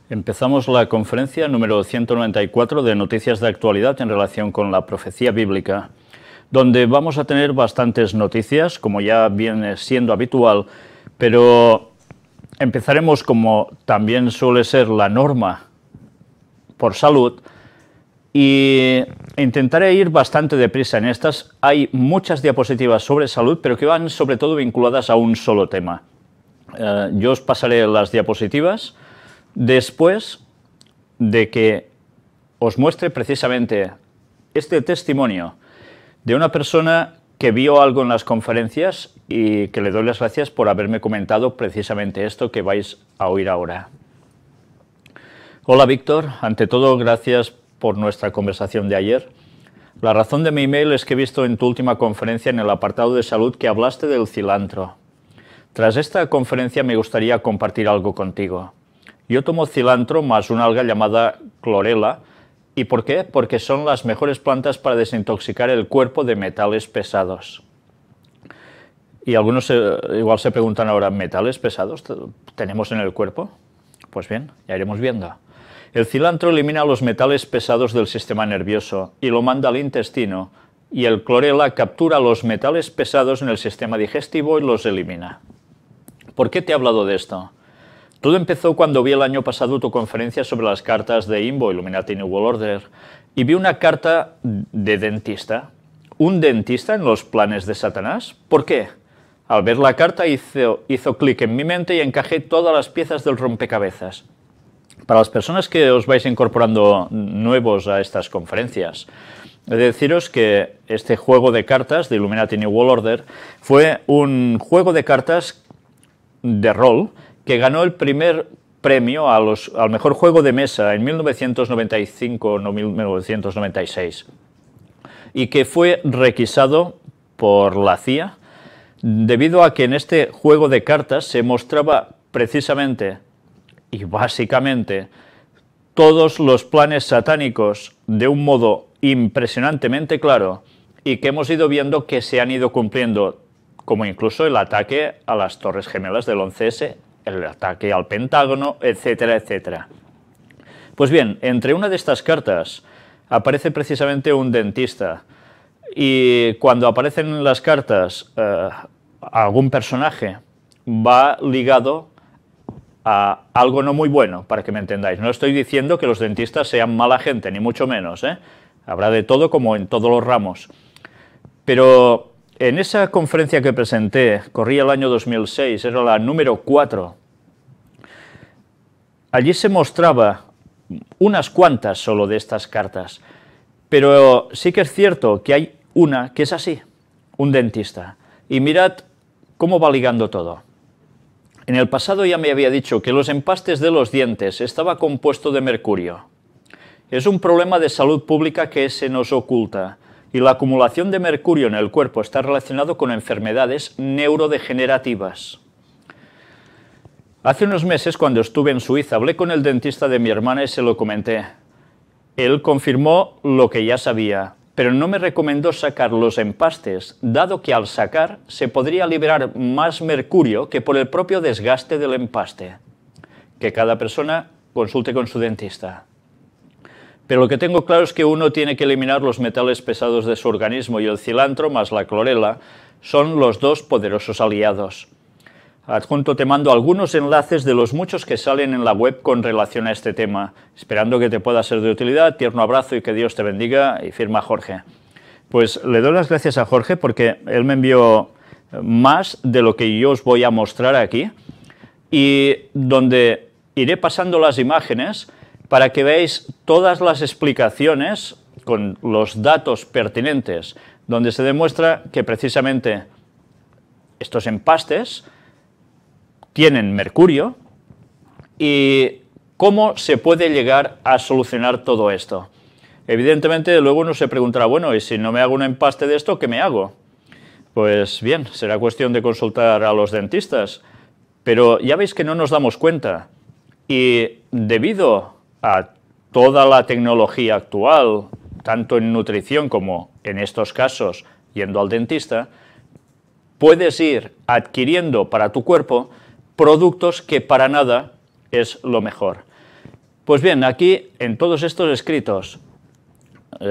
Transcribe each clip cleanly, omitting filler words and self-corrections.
Empezamos la conferencia número 194 de Noticias de Actualidad en relación con la profecía bíblica, donde vamos a tener bastantes noticias, como ya viene siendo habitual, pero empezaremos, como también suele ser la norma, por salud, y intentaré ir bastante deprisa en estas. Hay muchas diapositivas sobre salud, pero que van sobre todo vinculadas a un solo tema. Yo os pasaré las diapositivas después de que os muestre precisamente este testimonio de una persona que vio algo en las conferencias y que le doy las gracias por haberme comentado precisamente esto que vais a oír ahora. Hola Víctor, ante todo gracias por nuestra conversación de ayer. La razón de mi email es que he visto en tu última conferencia en el apartado de salud que hablaste del cilantro. Tras esta conferencia me gustaría compartir algo contigo. Yo tomo cilantro más una alga llamada clorela. ¿Y por qué? Porque son las mejores plantas para desintoxicar el cuerpo de metales pesados. Y algunos igual se preguntan ahora, ¿metales pesados tenemos en el cuerpo? Pues bien, ya iremos viendo. El cilantro elimina los metales pesados del sistema nervioso y lo manda al intestino, y el clorela captura los metales pesados en el sistema digestivo y los elimina. ¿Por qué te he hablado de esto? Todo empezó cuando vi el año pasado tu conferencia sobre las cartas de IMBO, Illuminati New World Order, y vi una carta de dentista. ¿Un dentista en los planes de Satanás? ¿Por qué? Al ver la carta hizo clic en mi mente y encajé todas las piezas del rompecabezas. Para las personas que os vais incorporando nuevos a estas conferencias, he de deciros que este juego de cartas de Illuminati New World Order fue un juego de cartas de rol que ganó el primer premio al mejor juego de mesa en 1995 o 1996 y que fue requisado por la CIA debido a que en este juego de cartas se mostraba precisamente y básicamente todos los planes satánicos de un modo impresionantemente claro y que hemos ido viendo que se han ido cumpliendo, como incluso el ataque a las Torres Gemelas del 11S, el ataque al Pentágono, etcétera, etcétera. Pues bien, entre una de estas cartas aparece precisamente un dentista, y cuando aparecen las cartas algún personaje va ligado a algo no muy bueno, para que me entendáis. No estoy diciendo que los dentistas sean mala gente, ni mucho menos, ¿eh? Habrá de todo como en todos los ramos. Pero en esa conferencia que presenté, corría el año 2006, era la número 4, allí se mostraba unas cuantas solo de estas cartas, pero sí que es cierto que hay una que es así, un dentista. Y mirad cómo va ligando todo. En el pasado ya me había dicho que los empastes de los dientes estaba compuesto de mercurio. Es un problema de salud pública que se nos oculta, y la acumulación de mercurio en el cuerpo está relacionado con enfermedades neurodegenerativas. Hace unos meses, cuando estuve en Suiza, hablé con el dentista de mi hermana y se lo comenté. Él confirmó lo que ya sabía, pero no me recomendó sacar los empastes, dado que al sacar se podría liberar más mercurio que por el propio desgaste del empaste. Que cada persona consulte con su dentista. Pero lo que tengo claro es que uno tiene que eliminar los metales pesados de su organismo, y el cilantro más la clorela son los dos poderosos aliados. Adjunto te mando algunos enlaces de los muchos que salen en la web con relación a este tema, esperando que te pueda ser de utilidad. Tierno abrazo y que Dios te bendiga, y firma Jorge. Pues le doy las gracias a Jorge porque él me envió más de lo que yo os voy a mostrar aquí, y donde iré pasando las imágenes para que veáis todas las explicaciones con los datos pertinentes, donde se demuestra que precisamente estos empastes tienen mercurio y cómo se puede llegar a solucionar todo esto. Evidentemente, luego uno se preguntará, bueno, ¿y si no me hago un empaste de esto, qué me hago? Pues bien, será cuestión de consultar a los dentistas, pero ya veis que no nos damos cuenta, y debido a toda la tecnología actual, tanto en nutrición como en estos casos yendo al dentista, puedes ir adquiriendo para tu cuerpo productos que para nada es lo mejor. Pues bien, aquí en todos estos escritos,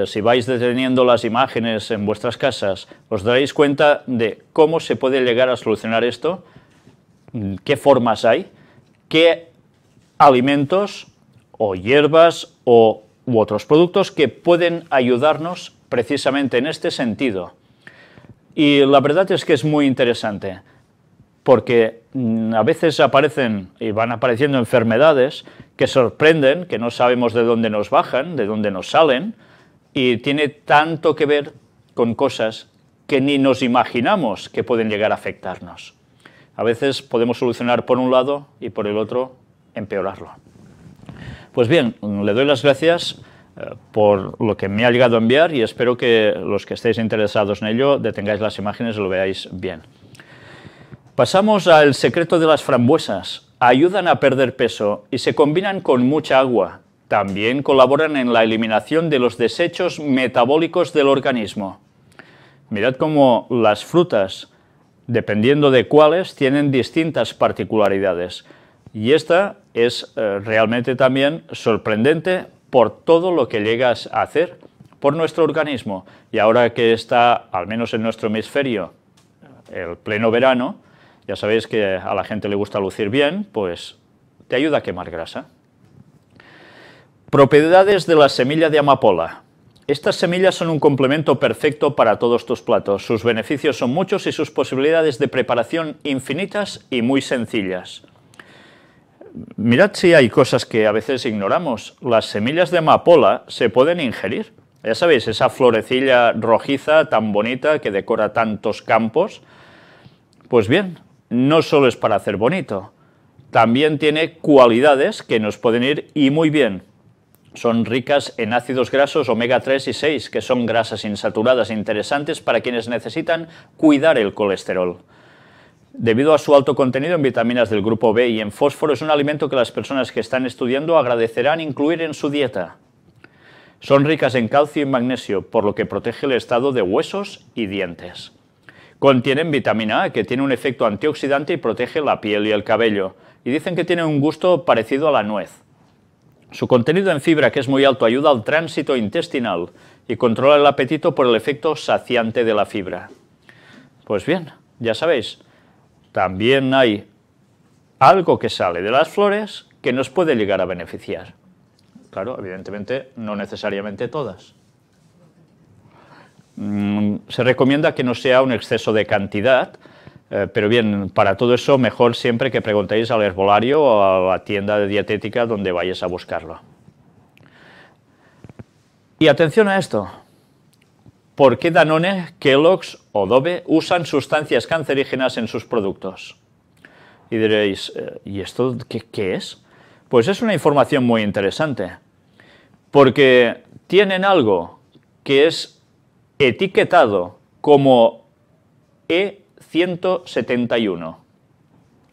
si vais deteniendo las imágenes en vuestras casas, os daréis cuenta de cómo se puede llegar a solucionar esto, qué formas hay, qué alimentos o hierbas u otros productos que pueden ayudarnos precisamente en este sentido. Y la verdad es que es muy interesante, porque a veces aparecen y van apareciendo enfermedades que sorprenden, que no sabemos de dónde nos bajan, de dónde nos salen, y tiene tanto que ver con cosas que ni nos imaginamos que pueden llegar a afectarnos. A veces podemos solucionar por un lado y por el otro empeorarlo. Pues bien, le doy las gracias por lo que me ha llegado a enviar y espero que los que estéis interesados en ello detengáis las imágenes y lo veáis bien. Pasamos al secreto de las frambuesas. Ayudan a perder peso y se combinan con mucha agua. También colaboran en la eliminación de los desechos metabólicos del organismo. Mirad cómo las frutas, dependiendo de cuáles, tienen distintas particularidades. Y esta es realmente también sorprendente por todo lo que llegas a hacer por nuestro organismo. Y ahora que está, al menos en nuestro hemisferio, el pleno verano, ya sabéis que a la gente le gusta lucir bien, pues te ayuda a quemar grasa. Propiedades de la semilla de amapola. Estas semillas son un complemento perfecto para todos tus platos. Sus beneficios son muchos y sus posibilidades de preparación infinitas y muy sencillas. Mirad si hay cosas que a veces ignoramos. Las semillas de amapola se pueden ingerir. Ya sabéis, esa florecilla rojiza tan bonita que decora tantos campos. Pues bien, no solo es para hacer bonito, también tiene cualidades que nos pueden ir y muy bien. Son ricas en ácidos grasos omega 3 y 6, que son grasas insaturadas interesantes para quienes necesitan cuidar el colesterol. Debido a su alto contenido en vitaminas del grupo B y en fósforo, es un alimento que las personas que están estudiando agradecerán incluir en su dieta. Son ricas en calcio y magnesio, por lo que protege el estado de huesos y dientes. Contienen vitamina A, que tiene un efecto antioxidante y protege la piel y el cabello. Y dicen que tiene un gusto parecido a la nuez. Su contenido en fibra, que es muy alto, ayuda al tránsito intestinal y controla el apetito por el efecto saciante de la fibra. Pues bien, ya sabéis, también hay algo que sale de las flores que nos puede llegar a beneficiar. Claro, evidentemente, no necesariamente todas. Se recomienda que no sea un exceso de cantidad, pero bien, para todo eso mejor siempre que preguntéis al herbolario o a la tienda de dietética donde vayáis a buscarlo. Y atención a esto, ¿por qué Danone, Kellogg's o Dove usan sustancias cancerígenas en sus productos? Y diréis, ¿y esto qué es? Pues es una información muy interesante, porque tienen algo que es etiquetado como E171.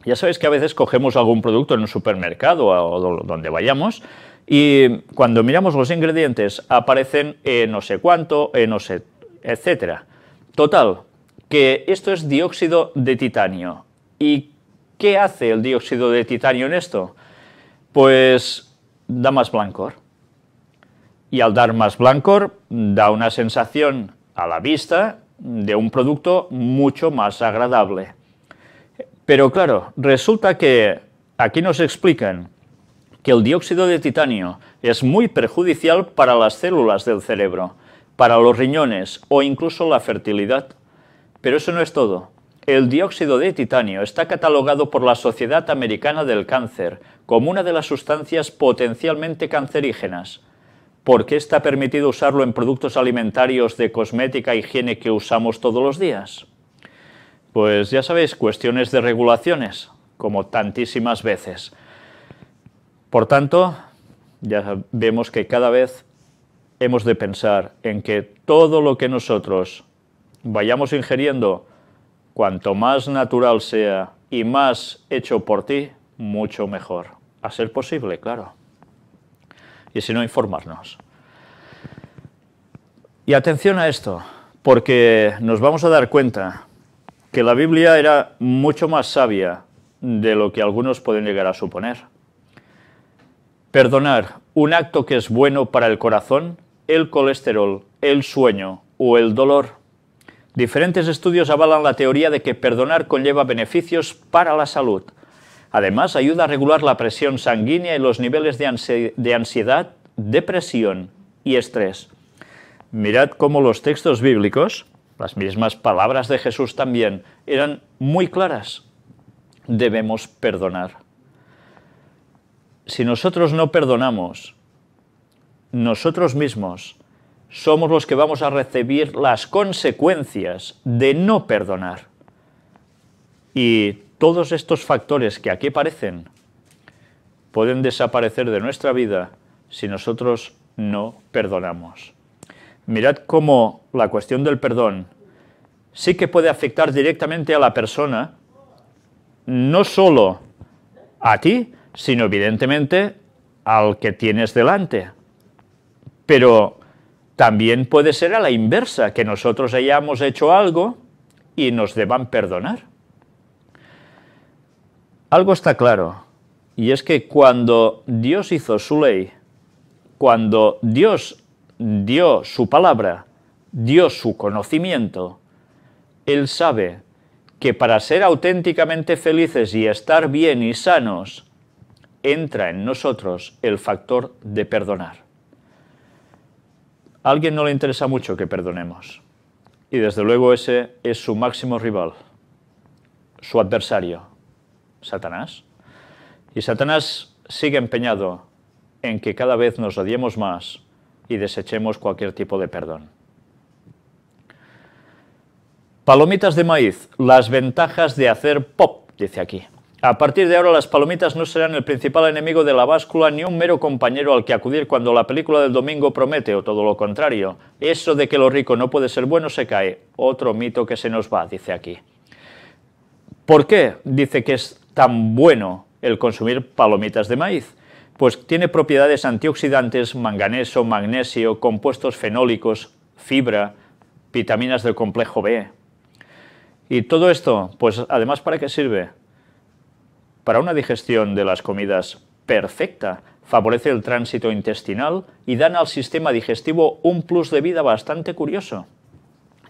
Ya sabéis que a veces cogemos algún producto en un supermercado o donde vayamos y cuando miramos los ingredientes aparecen no sé cuánto, no sé, etcétera. Total, que esto es dióxido de titanio. ¿Y qué hace el dióxido de titanio en esto? Pues da más blancor. Y al dar más blancor da una sensación a la vista de un producto mucho más agradable. Pero claro, resulta que aquí nos explican que el dióxido de titanio es muy perjudicial para las células del cerebro, para los riñones o incluso la fertilidad. Pero eso no es todo. El dióxido de titanio está catalogado por la Sociedad Americana del Cáncer como una de las sustancias potencialmente cancerígenas. ¿Por qué está permitido usarlo en productos alimentarios, de cosmética e higiene que usamos todos los días? Pues ya sabéis, cuestiones de regulaciones, como tantísimas veces. Por tanto, ya vemos que cada vez hemos de pensar en que todo lo que nosotros vayamos ingiriendo, cuanto más natural sea y más hecho por ti, mucho mejor. A ser posible, claro. Y si no, informarnos. Y atención a esto, porque nos vamos a dar cuenta que la Biblia era mucho más sabia de lo que algunos pueden llegar a suponer. Perdonar, un acto que es bueno para el corazón, el colesterol, el sueño o el dolor. Diferentes estudios avalan la teoría de que perdonar conlleva beneficios para la salud. Además, ayuda a regular la presión sanguínea y los niveles de ansiedad, depresión y estrés. Mirad cómo los textos bíblicos, las mismas palabras de Jesús también, eran muy claras. Debemos perdonar. Si nosotros no perdonamos, nosotros mismos somos los que vamos a recibir las consecuencias de no perdonar. Y todos estos factores que aquí aparecen pueden desaparecer de nuestra vida si nosotros no perdonamos. Mirad cómo la cuestión del perdón sí que puede afectar directamente a la persona, no solo a ti, sino evidentemente al que tienes delante. Pero también puede ser a la inversa, que nosotros hayamos hecho algo y nos deban perdonar. Algo está claro, y es que cuando Dios hizo su ley, cuando Dios dio su palabra, dio su conocimiento, Él sabe que para ser auténticamente felices y estar bien y sanos, entra en nosotros el factor de perdonar. A alguien no le interesa mucho que perdonemos, y desde luego ese es su máximo rival, su adversario, Satanás. Y Satanás sigue empeñado en que cada vez nos odiemos más y desechemos cualquier tipo de perdón. Palomitas de maíz, las ventajas de hacer pop, dice aquí. A partir de ahora las palomitas no serán el principal enemigo de la báscula ni un mero compañero al que acudir cuando la película del domingo promete, o todo lo contrario. Eso de que lo rico no puede ser bueno se cae. Otro mito que se nos va, dice aquí. ¿Por qué dice que es tan bueno el consumir palomitas de maíz? Pues tiene propiedades antioxidantes, manganeso, magnesio, compuestos fenólicos, fibra, vitaminas del complejo B. Y todo esto, pues además, ¿para qué sirve? Para una digestión de las comidas perfecta, favorece el tránsito intestinal y dan al sistema digestivo un plus de vida bastante curioso.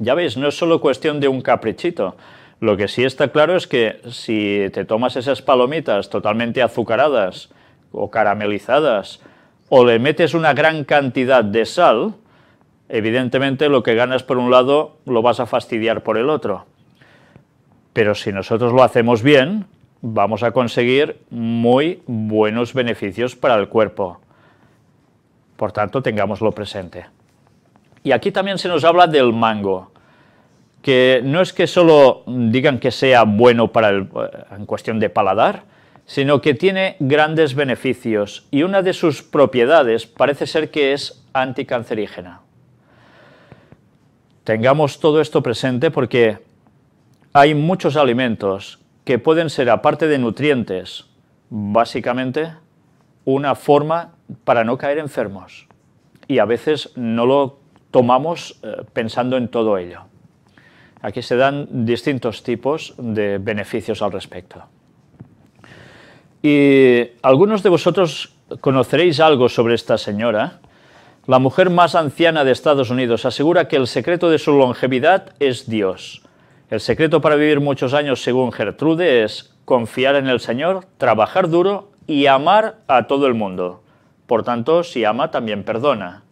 Ya veis, no es solo cuestión de un caprichito. Lo que sí está claro es que si te tomas esas palomitas totalmente azucaradas o caramelizadas o le metes una gran cantidad de sal, evidentemente lo que ganas por un lado lo vas a fastidiar por el otro. Pero si nosotros lo hacemos bien, vamos a conseguir muy buenos beneficios para el cuerpo. Por tanto, tengámoslo presente. Y aquí también se nos habla del mango, que no es que solo digan que sea bueno en cuestión de paladar, sino que tiene grandes beneficios y una de sus propiedades parece ser que es anticancerígena. Tengamos todo esto presente porque hay muchos alimentos que pueden ser, aparte de nutrientes, básicamente una forma para no caer enfermos. Y a veces no lo tomamos pensando en todo ello. Aquí se dan distintos tipos de beneficios al respecto. Y algunos de vosotros conoceréis algo sobre esta señora. La mujer más anciana de Estados Unidos asegura que el secreto de su longevidad es Dios. El secreto para vivir muchos años, según Gertrude, es confiar en el Señor, trabajar duro y amar a todo el mundo. Por tanto, si ama, también perdona.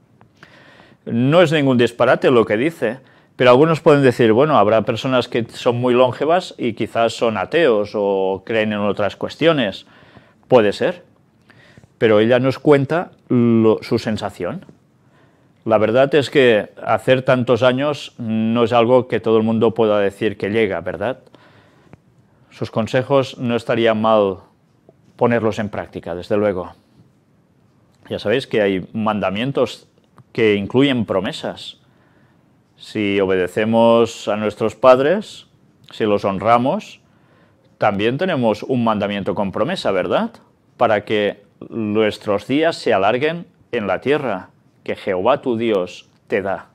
No es ningún disparate lo que dice, pero algunos pueden decir, bueno, habrá personas que son muy longevas y quizás son ateos o creen en otras cuestiones. Puede ser, pero ella nos cuenta su sensación. La verdad es que hacer tantos años no es algo que todo el mundo pueda decir que llega, ¿verdad? Sus consejos no estaría mal ponerlos en práctica, desde luego. Ya sabéis que hay mandamientos que incluyen promesas. Si obedecemos a nuestros padres, si los honramos, también tenemos un mandamiento con promesa, ¿verdad? Para que nuestros días se alarguen en la tierra que Jehová tu Dios te da.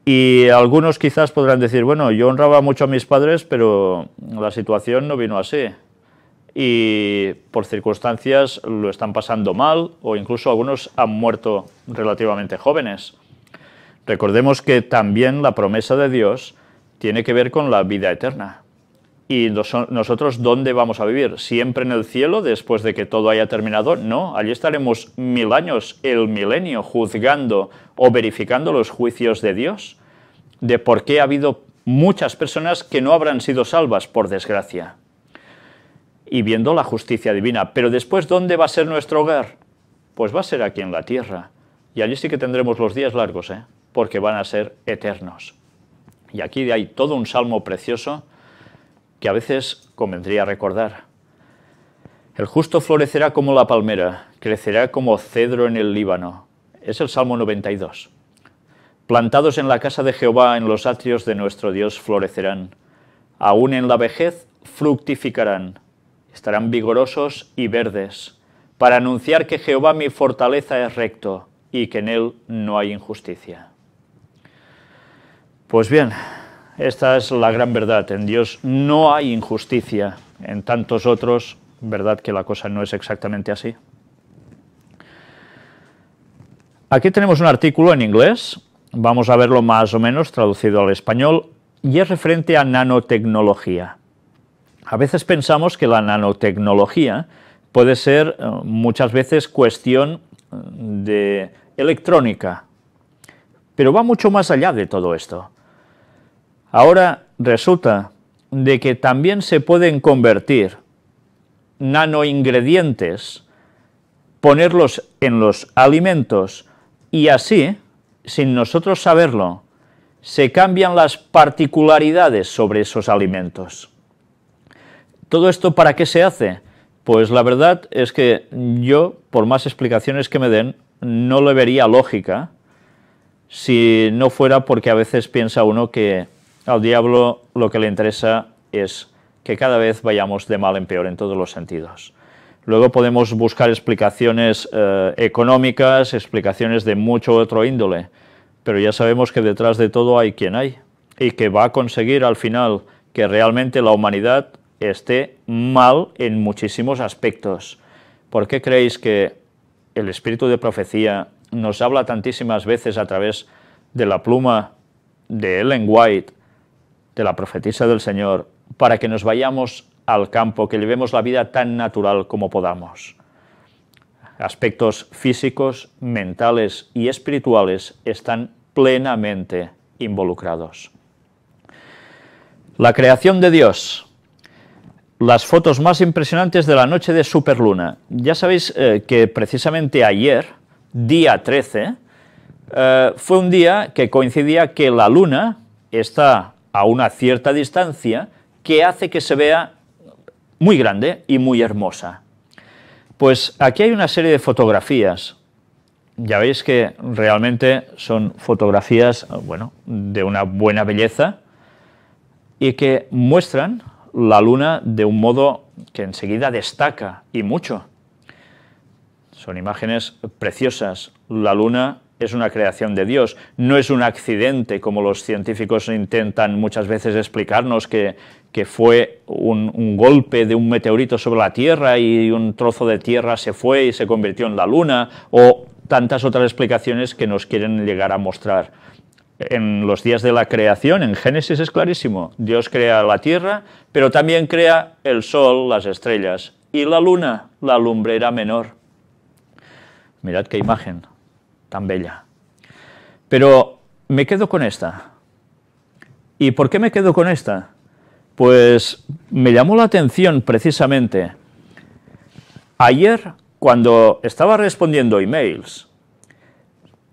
Y algunos quizás podrán decir, bueno, yo honraba mucho a mis padres, pero la situación no vino así. y por circunstancias lo están pasando mal, o incluso algunos han muerto relativamente jóvenes. Recordemos que también la promesa de Dios tiene que ver con la vida eterna. ¿Y nosotros dónde vamos a vivir? ¿Siempre en el cielo después de que todo haya terminado? No, allí estaremos 1000 años, el milenio, juzgando o verificando los juicios de Dios, de por qué ha habido muchas personas que no habrán sido salvas, por desgracia, y viendo la justicia divina. Pero después, ¿dónde va a ser nuestro hogar? Pues va a ser aquí en la tierra, y allí sí que tendremos los días largos, porque van a ser eternos. Y aquí hay todo un salmo precioso que a veces convendría recordar. El justo florecerá como la palmera, crecerá como cedro en el Líbano. Es el Salmo 92. Plantados en la casa de Jehová, en los atrios de nuestro Dios florecerán. Aún en la vejez fructificarán. Estarán vigorosos y verdes, para anunciar que Jehová mi fortaleza es recto y que en él no hay injusticia. Pues bien, esta es la gran verdad. En Dios no hay injusticia. En tantos otros, verdad que la cosa no es exactamente así. Aquí tenemos un artículo en inglés, vamos a verlo más o menos traducido al español, y es referente a nanotecnología. A veces pensamos que la nanotecnología puede ser muchas veces cuestión de electrónica, pero va mucho más allá de todo esto. Ahora resulta de que también se pueden convertir nanoingredientes, ponerlos en los alimentos y así, sin nosotros saberlo, se cambian las particularidades sobre esos alimentos. ¿Todo esto para qué se hace? Pues la verdad es que yo, por más explicaciones que me den, no le vería lógica si no fuera porque a veces piensa uno que al diablo lo que le interesa es que cada vez vayamos de mal en peor en todos los sentidos. Luego podemos buscar explicaciones económicas, explicaciones de mucho otro índole, pero ya sabemos que detrás de todo hay quien hay, y que va a conseguir al final que realmente la humanidad esté mal en muchísimos aspectos. ¿Por qué creéis que el espíritu de profecía nos habla tantísimas veces a través de la pluma de Ellen White, de la profetisa del Señor, para que nos vayamos al campo, que llevemos la vida tan natural como podamos? Aspectos físicos, mentales y espirituales están plenamente involucrados. La creación de Dios. Las fotos más impresionantes de la noche de superluna. Ya sabéis que precisamente ayer, día 13, fue un día que coincidía que la luna está a una cierta distancia que hace que se vea muy grande y muy hermosa. Pues aquí hay una serie de fotografías. Ya veis que realmente son fotografías, bueno, de una buena belleza y que muestran la luna de un modo que enseguida destaca, y mucho. Son imágenes preciosas. La luna es una creación de Dios, no es un accidente como los científicos intentan muchas veces explicarnos, que fue un golpe de un meteorito sobre la Tierra y un trozo de tierra se fue y se convirtió en la luna, o tantas otras explicaciones que nos quieren llegar a mostrar. En los días de la creación, en Génesis es clarísimo, Dios crea la tierra, pero también crea el sol, las estrellas, y la luna, la lumbrera menor. Mirad qué imagen tan bella. Pero me quedo con esta. ¿Y por qué me quedo con esta? Pues me llamó la atención precisamente. Ayer, cuando estaba respondiendo emails,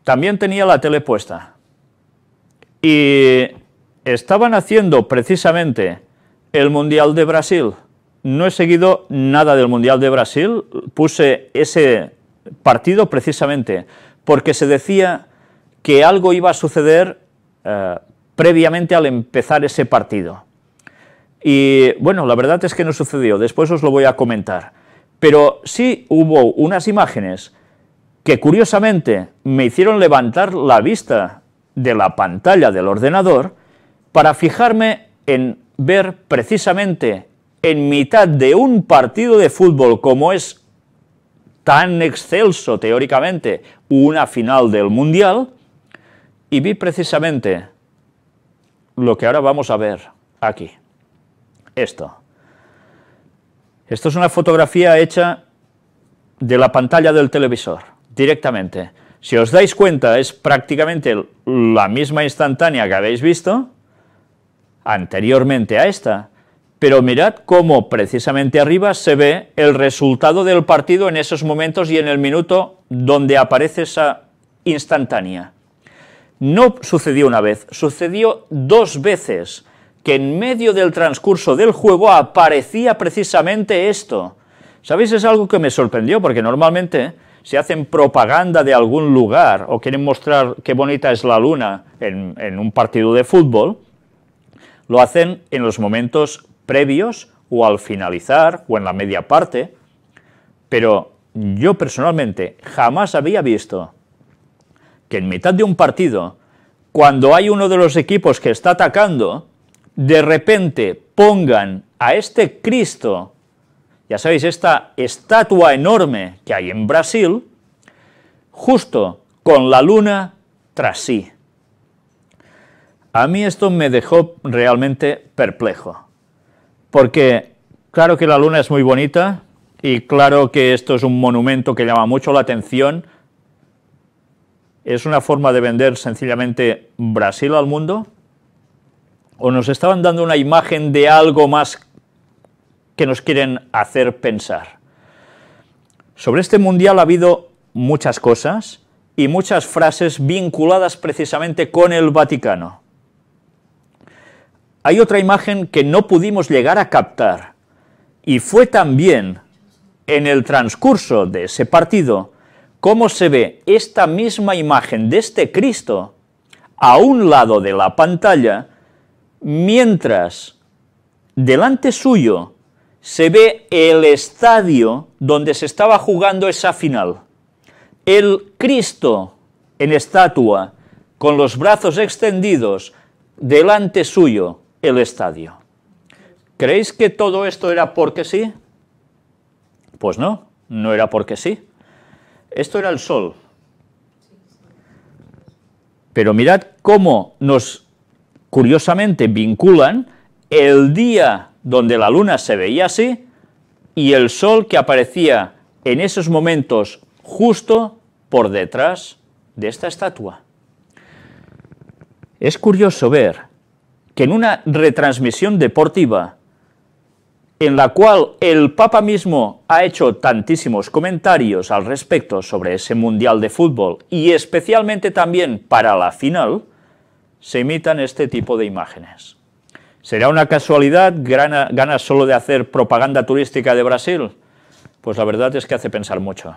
también tenía la tele puesta. Y estaban haciendo precisamente el Mundial de Brasil. No he seguido nada del Mundial de Brasil, puse ese partido precisamente porque se decía que algo iba a suceder previamente al empezar ese partido. Y bueno, la verdad es que no sucedió, después os lo voy a comentar. Pero sí hubo unas imágenes que curiosamente me hicieron levantar la vista de la pantalla del ordenador para fijarme en ver precisamente en mitad de un partido de fútbol como es tan excelso teóricamente una final del Mundial, y vi precisamente lo que ahora vamos a ver aquí. Esto es una fotografía hecha de la pantalla del televisor, directamente. Si os dais cuenta, es prácticamente la misma instantánea que habéis visto anteriormente a esta, pero mirad cómo precisamente arriba se ve el resultado del partido en esos momentos y en el minuto donde aparece esa instantánea. No sucedió una vez, sucedió 2 veces, que en medio del transcurso del juego aparecía precisamente esto. ¿Sabéis? Es algo que me sorprendió, porque normalmente si hacen propaganda de algún lugar o quieren mostrar qué bonita es la luna en un partido de fútbol, lo hacen en los momentos previos o al finalizar o en la media parte, pero yo personalmente jamás había visto que en mitad de un partido, cuando hay uno de los equipos que está atacando, de repente pongan a este Cristo, ya sabéis, esta estatua enorme que hay en Brasil, justo con la luna tras sí. A mí esto me dejó realmente perplejo, porque claro que la luna es muy bonita, y claro que esto es un monumento que llama mucho la atención. ¿Es una forma de vender sencillamente Brasil al mundo? ¿O nos estaban dando una imagen de algo más que nos quieren hacer pensar? Sobre este mundial ha habido muchas cosas y muchas frases vinculadas precisamente con el Vaticano. Hay otra imagen que no pudimos llegar a captar, y fue también en el transcurso de ese partido cómo se ve esta misma imagen de este Cristo a un lado de la pantalla, mientras delante suyo se ve el estadio donde se estaba jugando esa final. El Cristo en estatua, con los brazos extendidos, delante suyo el estadio. ¿Creéis que todo esto era porque sí? Pues no, no era porque sí. Esto era el sol. Pero mirad cómo nos, curiosamente, vinculan el día donde la luna se veía así y el sol que aparecía en esos momentos justo por detrás de esta estatua. Es curioso ver que en una retransmisión deportiva en la cual el Papa mismo ha hecho tantísimos comentarios al respecto sobre ese Mundial de Fútbol, y especialmente también para la final, se imitan este tipo de imágenes. ¿Será una casualidad, ganas solo de hacer propaganda turística de Brasil? Pues la verdad es que hace pensar mucho.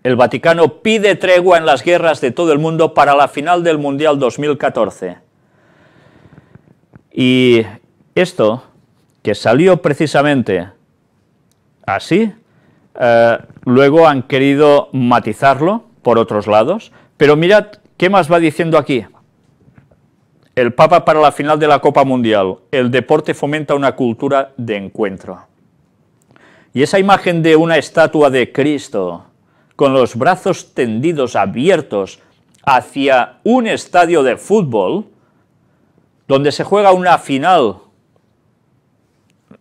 El Vaticano pide tregua en las guerras de todo el mundo para la final del Mundial 2014. Y esto, que salió precisamente así, luego han querido matizarlo por otros lados, pero mirad qué más va diciendo aquí. El Papa para la final de la Copa Mundial: el deporte fomenta una cultura de encuentro. Y esa imagen de una estatua de Cristo, con los brazos tendidos, abiertos, hacia un estadio de fútbol, donde se juega una final.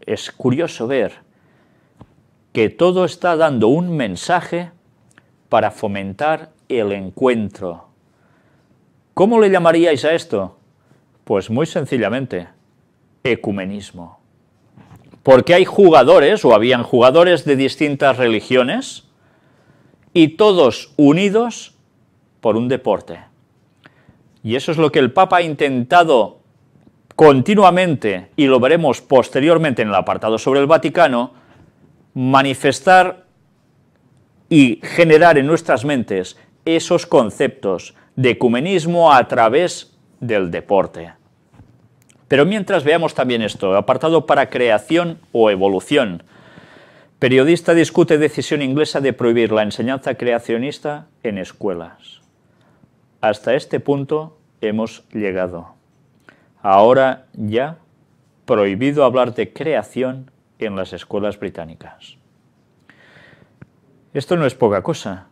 Es curioso ver que todo está dando un mensaje para fomentar el encuentro. ¿Cómo le llamaríais a esto? Pues muy sencillamente, ecumenismo. Porque hay jugadores, o habían jugadores de distintas religiones, y todos unidos por un deporte. Y eso es lo que el Papa ha intentado continuamente, y lo veremos posteriormente en el apartado sobre el Vaticano, manifestar y generar en nuestras mentes esos conceptos de ecumenismo a través del deporte. Pero mientras veamos también esto, apartado para creación o evolución. Periodista discute decisión inglesa de prohibir la enseñanza creacionista en escuelas. Hasta este punto hemos llegado. Ahora ya prohibido hablar de creación en las escuelas británicas. Esto no es poca cosa,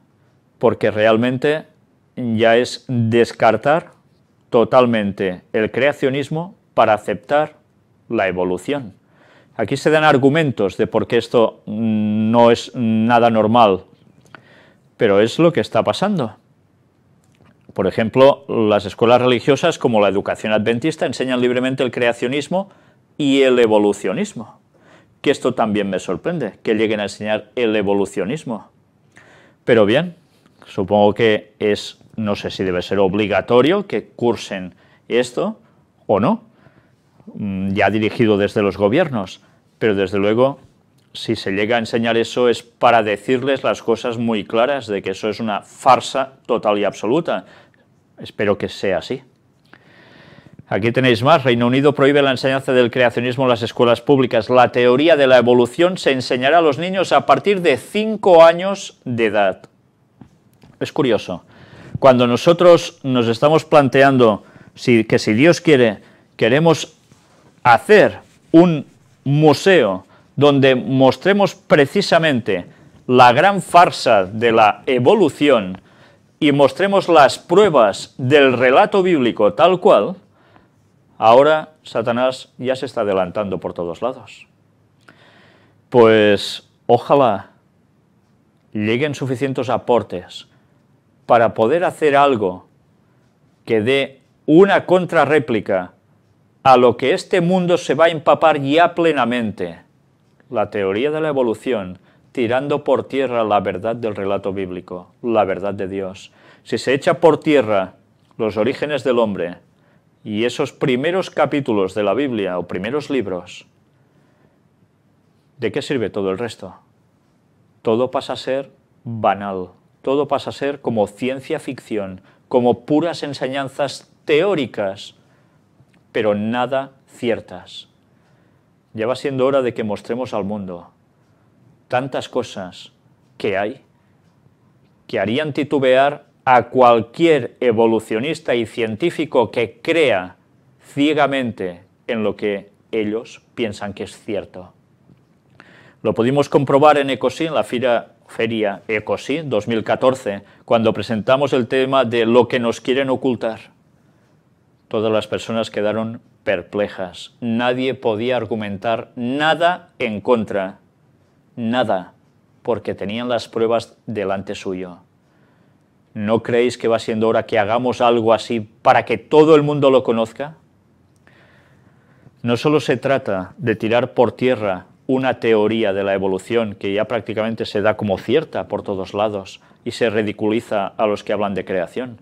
porque realmente ya es descartar totalmente el creacionismo para aceptar la evolución. Aquí se dan argumentos de por qué esto no es nada normal, pero es lo que está pasando. Por ejemplo, las escuelas religiosas como la educación adventista enseñan libremente el creacionismo y el evolucionismo, que esto también me sorprende, que lleguen a enseñar el evolucionismo. Pero bien, supongo que no sé si debe ser obligatorio que cursen esto o no, ya dirigido desde los gobiernos, pero desde luego, si se llega a enseñar eso es para decirles las cosas muy claras de que eso es una farsa total y absoluta. Espero que sea así. Aquí tenéis más. Reino Unido prohíbe la enseñanza del creacionismo en las escuelas públicas. La teoría de la evolución se enseñará a los niños a partir de 5 años de edad. Es curioso. Cuando nosotros nos estamos planteando que si Dios quiere, queremos hacer un museo donde mostremos precisamente la gran farsa de la evolución y mostremos las pruebas del relato bíblico tal cual, ahora Satanás ya se está adelantando por todos lados. Pues ojalá lleguen suficientes aportes para poder hacer algo que dé una contrarréplica a lo que este mundo se va a empapar ya plenamente, la teoría de la evolución, tirando por tierra la verdad del relato bíblico, la verdad de Dios. Si se echa por tierra los orígenes del hombre y esos primeros capítulos de la Biblia o primeros libros, ¿de qué sirve todo el resto? Todo pasa a ser banal, todo pasa a ser como ciencia ficción, como puras enseñanzas teóricas, pero nada ciertas. Ya va siendo hora de que mostremos al mundo tantas cosas que hay que harían titubear a cualquier evolucionista y científico que crea ciegamente en lo que ellos piensan que es cierto. Lo pudimos comprobar en ECOSI, en la feria ECOSI 2014, cuando presentamos el tema de lo que nos quieren ocultar. Todas las personas quedaron perplejas. Nadie podía argumentar nada en contra. Nada, porque tenían las pruebas delante suyo. ¿No creéis que va siendo hora que hagamos algo así para que todo el mundo lo conozca? No solo se trata de tirar por tierra una teoría de la evolución que ya prácticamente se da como cierta por todos lados y se ridiculiza a los que hablan de creación,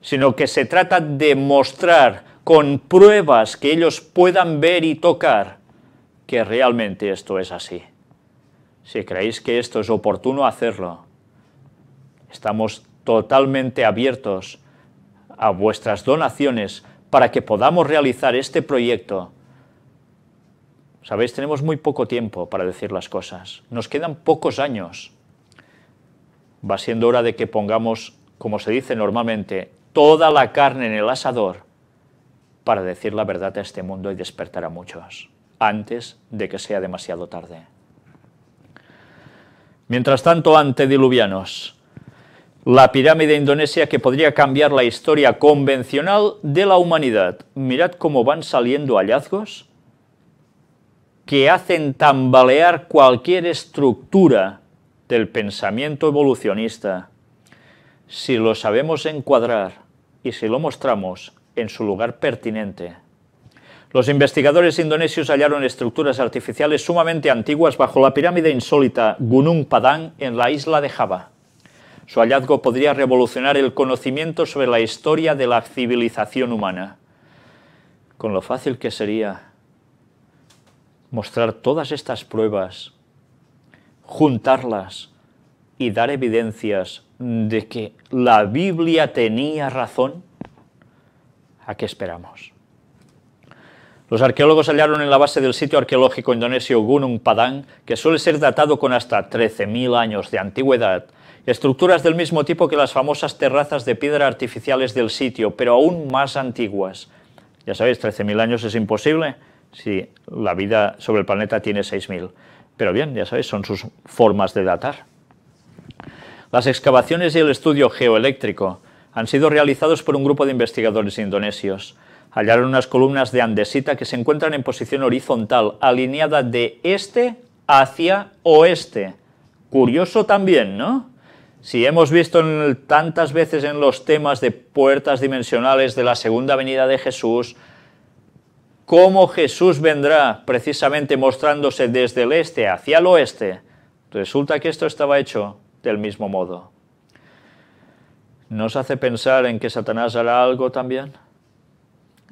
sino que se trata de mostrar con pruebas que ellos puedan ver y tocar que realmente esto es así. Si creéis que esto es oportuno hacerlo, estamos totalmente abiertos a vuestras donaciones para que podamos realizar este proyecto. Sabéis, tenemos muy poco tiempo para decir las cosas, nos quedan pocos años. Va siendo hora de que pongamos, como se dice normalmente, toda la carne en el asador para decir la verdad a este mundo y despertar a muchos, antes de que sea demasiado tarde. Mientras tanto, antediluvianos, la pirámide indonesia que podría cambiar la historia convencional de la humanidad. Mirad cómo van saliendo hallazgos que hacen tambalear cualquier estructura del pensamiento evolucionista. Si lo sabemos encuadrar y si lo mostramos en su lugar pertinente. Los investigadores indonesios hallaron estructuras artificiales sumamente antiguas bajo la pirámide insólita Gunung Padang en la isla de Java. Su hallazgo podría revolucionar el conocimiento sobre la historia de la civilización humana. Con lo fácil que sería mostrar todas estas pruebas, juntarlas y dar evidencias de que la Biblia tenía razón, ¿a qué esperamos? Los arqueólogos hallaron en la base del sitio arqueológico indonesio Gunung Padang, que suele ser datado con hasta 13.000 años de antigüedad, estructuras del mismo tipo que las famosas terrazas de piedra artificiales del sitio, pero aún más antiguas. Ya sabéis, 13.000 años es imposible, si la vida sobre el planeta tiene 6.000. Pero bien, ya sabéis, son sus formas de datar. Las excavaciones y el estudio geoeléctrico han sido realizados por un grupo de investigadores indonesios. Hallaron unas columnas de andesita que se encuentran en posición horizontal, alineada de este hacia oeste. Curioso también, ¿no? Si hemos visto tantas veces en los temas de puertas dimensionales de la segunda venida de Jesús, cómo Jesús vendrá precisamente mostrándose desde el este hacia el oeste, resulta que esto estaba hecho del mismo modo. ¿Nos hace pensar en que Satanás hará algo también?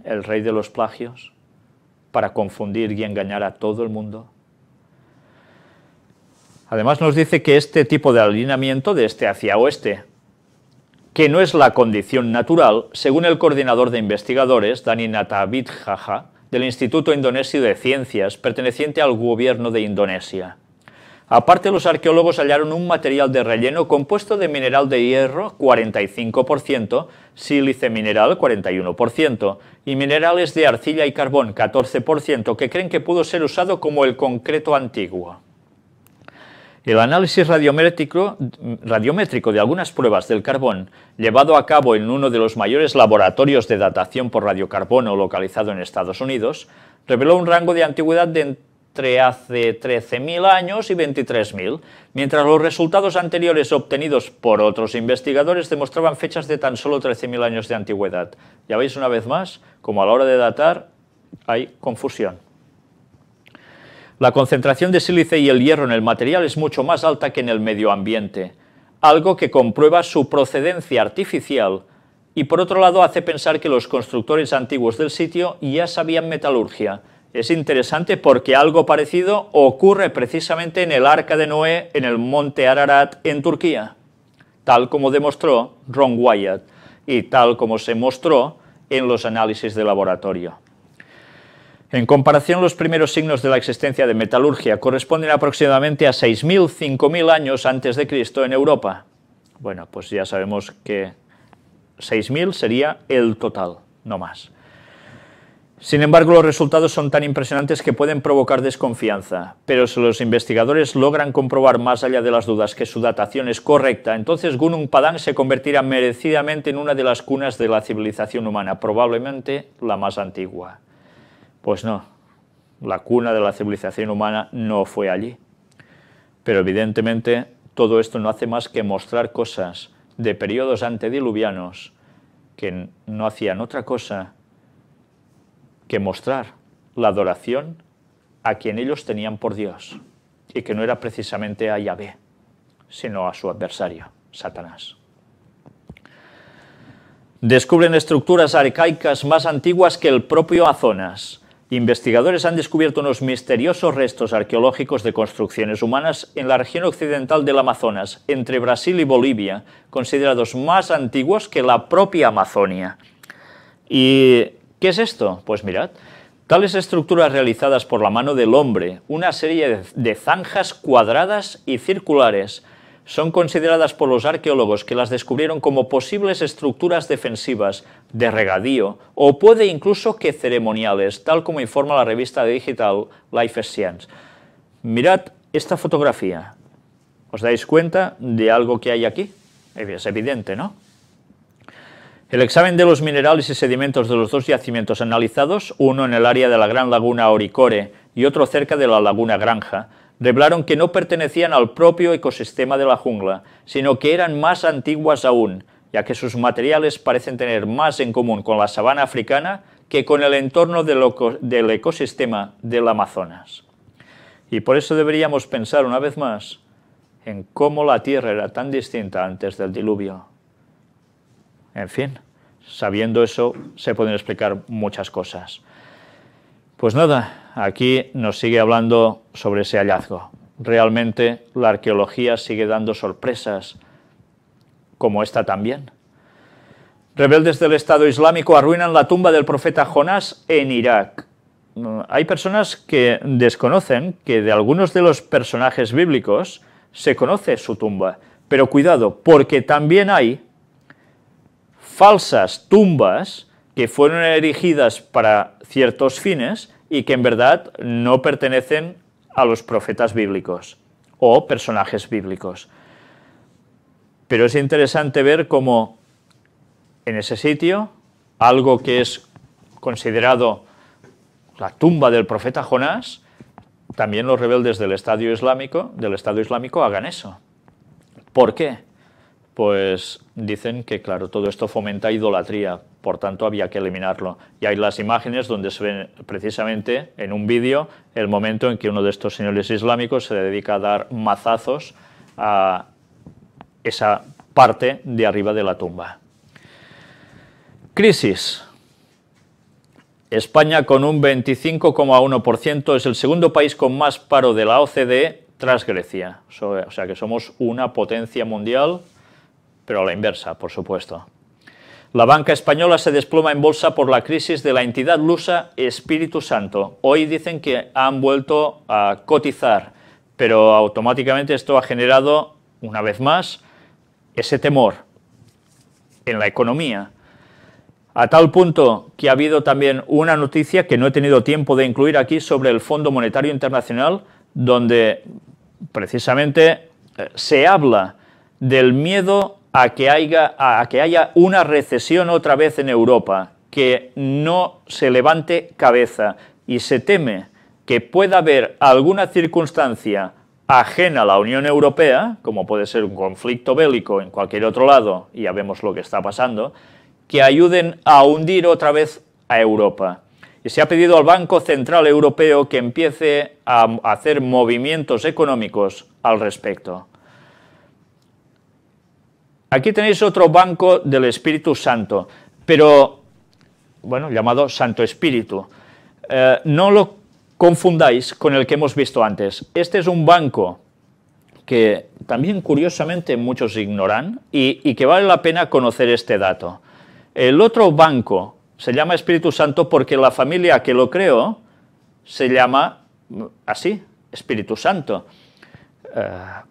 El rey de los plagios, para confundir y engañar a todo el mundo. Además nos dice que este tipo de alineamiento de este hacia oeste, que no es la condición natural, según el coordinador de investigadores, Dani Nathabidjaja, del Instituto Indonesio de Ciencias, perteneciente al gobierno de Indonesia. Aparte, los arqueólogos hallaron un material de relleno compuesto de mineral de hierro, 45%, sílice mineral, 41%, y minerales de arcilla y carbón, 14%, que creen que pudo ser usado como el concreto antiguo. El análisis radiométrico de algunas pruebas del carbón, llevado a cabo en uno de los mayores laboratorios de datación por radiocarbono localizado en Estados Unidos, reveló un rango de antigüedad de entre hace 13.000 años y 23.000, mientras los resultados anteriores obtenidos por otros investigadores demostraban fechas de tan solo 13.000 años de antigüedad. Ya veis una vez más, como a la hora de datar hay confusión. La concentración de sílice y el hierro en el material es mucho más alta que en el medio ambiente, algo que comprueba su procedencia artificial y por otro lado hace pensar que los constructores antiguos del sitio ya sabían metalurgia. Es interesante porque algo parecido ocurre precisamente en el Arca de Noé en el monte Ararat en Turquía, tal como demostró Ron Wyatt y tal como se mostró en los análisis de laboratorio. En comparación, los primeros signos de la existencia de metalurgia corresponden aproximadamente a 6.000, 5.000 años antes de Cristo en Europa. Bueno, pues ya sabemos que 6.000 sería el total, no más. Sin embargo, los resultados son tan impresionantes que pueden provocar desconfianza, pero si los investigadores logran comprobar más allá de las dudas que su datación es correcta, entonces Gunung Padang se convertirá merecidamente en una de las cunas de la civilización humana, probablemente la más antigua. Pues no, la cuna de la civilización humana no fue allí. Pero evidentemente todo esto no hace más que mostrar cosas de periodos antediluvianos que no hacían otra cosa que mostrar la adoración a quien ellos tenían por Dios, y que no era precisamente a Yahvé, sino a su adversario, Satanás. Descubren estructuras arcaicas más antiguas que el propio Amazonas. Investigadores han descubierto unos misteriosos restos arqueológicos de construcciones humanas en la región occidental del Amazonas, entre Brasil y Bolivia, considerados más antiguos que la propia Amazonia. ¿Y qué es esto? Pues mirad, tales estructuras realizadas por la mano del hombre, una serie de zanjas cuadradas y circulares, son consideradas por los arqueólogos que las descubrieron como posibles estructuras defensivas de regadío o puede incluso que ceremoniales, tal como informa la revista digital Life Science. Mirad esta fotografía. ¿Os dais cuenta de algo que hay aquí? Es evidente, ¿no? El examen de los minerales y sedimentos de los dos yacimientos analizados, uno en el área de la Gran Laguna Oricore y otro cerca de la Laguna Granja, revelaron que no pertenecían al propio ecosistema de la jungla, sino que eran más antiguas aún, ya que sus materiales parecen tener más en común con la sabana africana que con el entorno del ecosistema del Amazonas. Y por eso deberíamos pensar una vez más en cómo la Tierra era tan distinta antes del diluvio. En fin, sabiendo eso se pueden explicar muchas cosas. Pues nada, aquí nos sigue hablando sobre ese hallazgo. Realmente la arqueología sigue dando sorpresas, como esta también. Rebeldes del Estado Islámico arruinan la tumba del profeta Jonás en Irak. Hay personas que desconocen que de algunos de los personajes bíblicos se conoce su tumba. Pero cuidado, porque también hay falsas tumbas que fueron erigidas para ciertos fines y que en verdad no pertenecen a los profetas bíblicos o personajes bíblicos. Pero es interesante ver cómo en ese sitio, algo que es considerado la tumba del profeta Jonás, también los rebeldes del Estado Islámico hagan eso. ¿Por qué? Pues dicen que, claro, todo esto fomenta idolatría, por tanto había que eliminarlo. Y hay las imágenes donde se ven precisamente en un vídeo el momento en que uno de estos señores islámicos se dedica a dar mazazos a esa parte de arriba de la tumba. Crisis. España, con un 25,1%, es el segundo país con más paro de la OCDE tras Grecia. O sea que somos una potencia mundial, pero a la inversa, por supuesto. La banca española se desploma en bolsa por la crisis de la entidad lusa Espíritu Santo. Hoy dicen que han vuelto a cotizar, pero automáticamente esto ha generado, una vez más, ese temor en la economía. A tal punto que ha habido también una noticia que no he tenido tiempo de incluir aquí sobre el Fondo Monetario Internacional, donde precisamente se habla del miedo a que haya una recesión otra vez en Europa, que no se levante cabeza, y se teme que pueda haber alguna circunstancia ajena a la Unión Europea, como puede ser un conflicto bélico en cualquier otro lado, y ya vemos lo que está pasando, que ayuden a hundir otra vez a Europa. Y se ha pedido al Banco Central Europeo que empiece a hacer movimientos económicos al respecto. Aquí tenéis otro banco del Espíritu Santo, pero, bueno, llamado Santo Espíritu. No lo confundáis con el que hemos visto antes. Este es un banco que también, curiosamente, muchos ignoran y que vale la pena conocer este dato. El otro banco se llama Espíritu Santo porque la familia que lo creó se llama así, Espíritu Santo.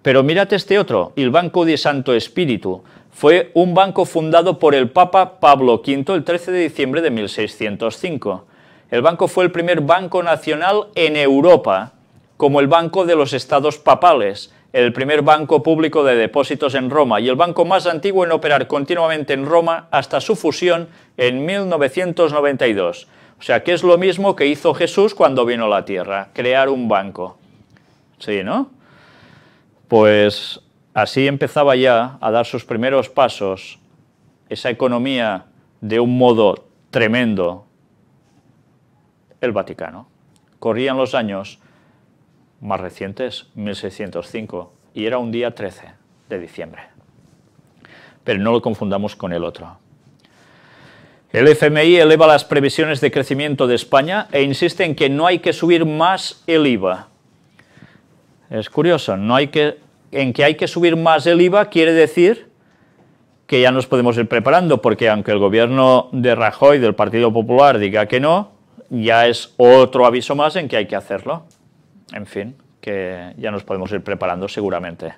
Pero mirad este otro, el Banco de Santo Espíritu. Fue un banco fundado por el Papa Pablo V el 13 de diciembre de 1605. El banco fue el primer banco nacional en Europa, como el Banco de los Estados Papales, el primer banco público de depósitos en Roma y el banco más antiguo en operar continuamente en Roma hasta su fusión en 1992. O sea, que es lo mismo que hizo Jesús cuando vino a la tierra, crear un banco. Sí, ¿no? Pues así empezaba ya a dar sus primeros pasos esa economía de un modo tremendo el Vaticano. Corrían los años más recientes, 1605, y era un día 13 de diciembre. Pero no lo confundamos con el otro. El FMI eleva las previsiones de crecimiento de España e insiste en que no hay que subir más el IVA. Es curioso, en que hay que subir más el IVA quiere decir que ya nos podemos ir preparando, porque aunque el gobierno de Rajoy, del Partido Popular, diga que no, ya es otro aviso más en que hay que hacerlo. En fin, que ya nos podemos ir preparando seguramente.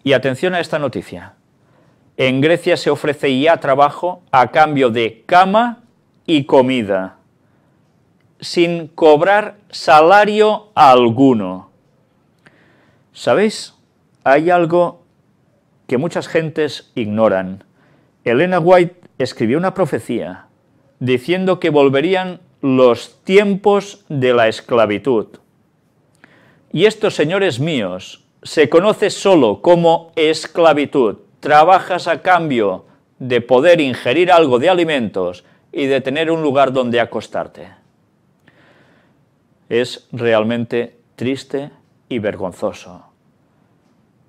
Y atención a esta noticia. En Grecia se ofrece ya trabajo a cambio de cama y comida, sin cobrar salario alguno. ¿Sabéis? Hay algo que muchas gentes ignoran. Elena White escribió una profecía diciendo que volverían los tiempos de la esclavitud. Y esto, señores míos, se conoce solo como esclavitud. Trabajas a cambio de poder ingerir algo de alimentos y de tener un lugar donde acostarte. Es realmente triste y vergonzoso.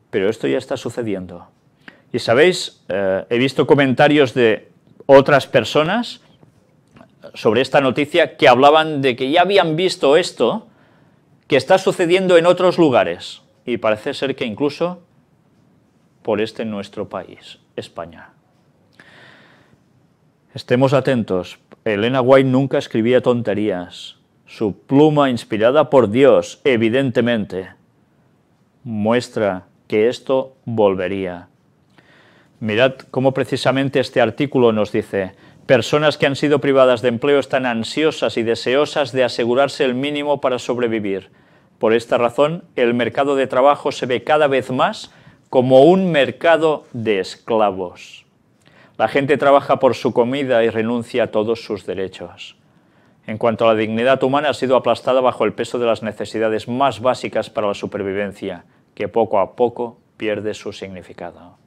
Pero esto ya está sucediendo. Y sabéis, he visto comentarios de otras personas sobre esta noticia que hablaban de que ya habían visto esto, que está sucediendo en otros lugares. Y parece ser que incluso por nuestro país, España. Estemos atentos. Elena White nunca escribía tonterías. Su pluma, inspirada por Dios, evidentemente, muestra que esto volvería. Mirad cómo precisamente este artículo nos dice: Personas que han sido privadas de empleo están ansiosas y deseosas de asegurarse el mínimo para sobrevivir. Por esta razón, el mercado de trabajo se ve cada vez más como un mercado de esclavos. La gente trabaja por su comida y renuncia a todos sus derechos. En cuanto a la dignidad humana, ha sido aplastada bajo el peso de las necesidades más básicas para la supervivencia, que poco a poco pierde su significado.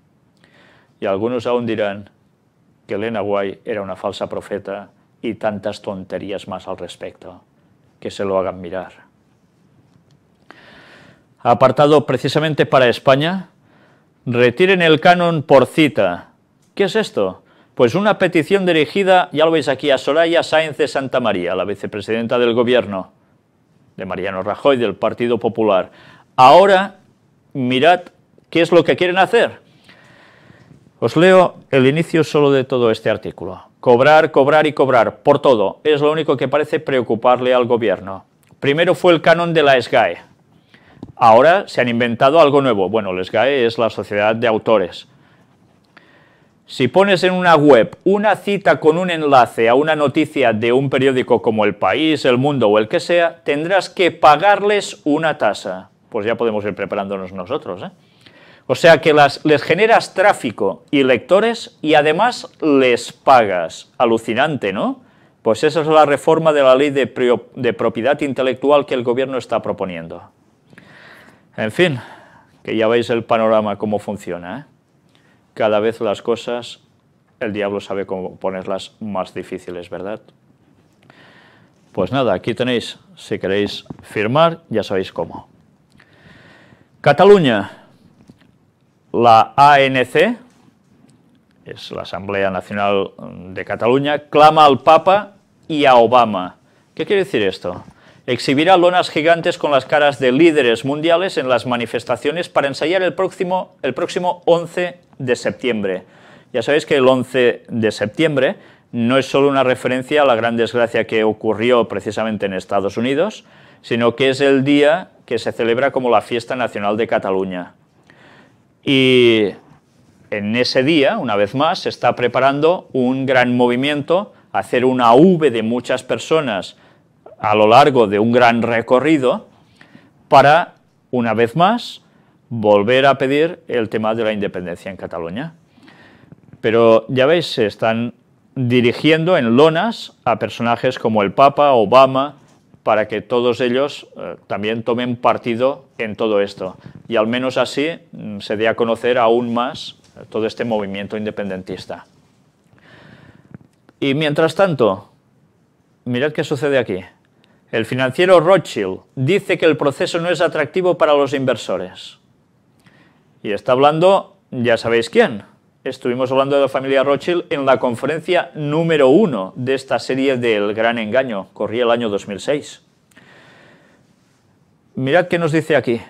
Y algunos aún dirán que Elena White era una falsa profeta y tantas tonterías más al respecto. Que se lo hagan mirar. Apartado precisamente para España, retiren el canon por cita. ¿Qué es esto? Pues una petición dirigida, ya lo veis aquí, a Soraya Sáenz de Santamaría, la vicepresidenta del Gobierno, de Mariano Rajoy, del Partido Popular. Ahora, mirad qué es lo que quieren hacer. Os leo el inicio solo de todo este artículo. Cobrar, cobrar y cobrar, por todo, es lo único que parece preocuparle al Gobierno. Primero fue el canon de la SGAE. Ahora se han inventado algo nuevo. Bueno, la SGAE es la Sociedad de Autores. Si pones en una web una cita con un enlace a una noticia de un periódico como El País, El Mundo o el que sea, tendrás que pagarles una tasa. Pues ya podemos ir preparándonos nosotros, ¿eh? O sea que les generas tráfico y lectores y además les pagas. Alucinante, ¿no? Pues esa es la reforma de la ley de propiedad intelectual que el Gobierno está proponiendo. En fin, que ya veis el panorama cómo funciona, ¿eh? Cada vez las cosas, el diablo sabe cómo ponerlas más difíciles, ¿verdad? Pues nada, aquí tenéis, si queréis firmar, ya sabéis cómo. Cataluña, la ANC, es la Asamblea Nacional de Cataluña, clama al Papa y a Obama. ¿Qué quiere decir esto? Exhibirá lonas gigantes con las caras de líderes mundiales en las manifestaciones para ensayar el próximo 11 de septiembre. Ya sabéis que el 11 de septiembre no es solo una referencia a la gran desgracia que ocurrió precisamente en Estados Unidos, sino que es el día que se celebra como la Fiesta Nacional de Cataluña. Y en ese día, una vez más, se está preparando un gran movimiento, hacer una V de muchas personas a lo largo de un gran recorrido para, una vez más, volver a pedir el tema de la independencia en Cataluña. Pero ya veis, se están dirigiendo en lonas a personajes como el Papa, Obama, para que todos ellos también tomen partido en todo esto. Y al menos así se dé a conocer aún más todo este movimiento independentista. Y mientras tanto, mirad qué sucede aquí. El financiero Rothschild dice que el proceso no es atractivo para los inversores. Y está hablando, ya sabéis quién. Estuvimos hablando de la familia Rothschild en la conferencia número 1 de esta serie del Gran Engaño. Corría el año 2006. Mirad qué nos dice aquí.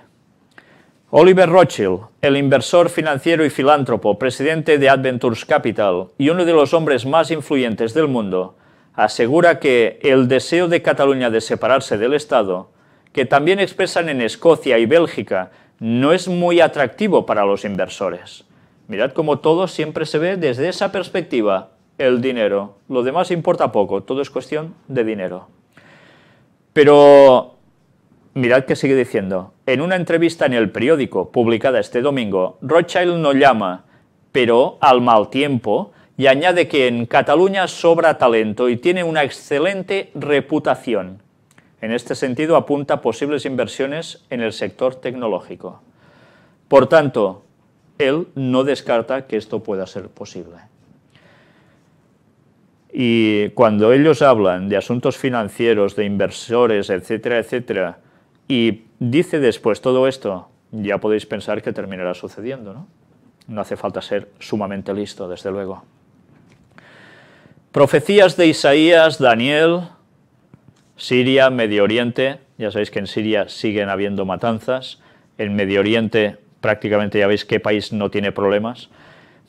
Oliver Rothschild, el inversor financiero y filántropo, presidente de Adventures Capital y uno de los hombres más influyentes del mundo, asegura que el deseo de Cataluña de separarse del Estado, que también expresan en Escocia y Bélgica, no es muy atractivo para los inversores. Mirad cómo todo siempre se ve desde esa perspectiva, el dinero. Lo demás importa poco, todo es cuestión de dinero. Pero mirad que sigue diciendo. En una entrevista en El Periódico, publicada este domingo, Rothschild no llama, pero al mal tiempo, y añade que en Cataluña sobra talento y tiene una excelente reputación. En este sentido apunta posibles inversiones en el sector tecnológico. Por tanto, él no descarta que esto pueda ser posible. Y cuando ellos hablan de asuntos financieros, de inversores, etcétera, etcétera, y dice después todo esto, ya podéis pensar que terminará sucediendo, ¿no? No hace falta ser sumamente listo, desde luego. Profecías de Isaías, Daniel, Siria, Medio Oriente. Ya sabéis que en Siria siguen habiendo matanzas. En Medio Oriente prácticamente ya veis qué país no tiene problemas.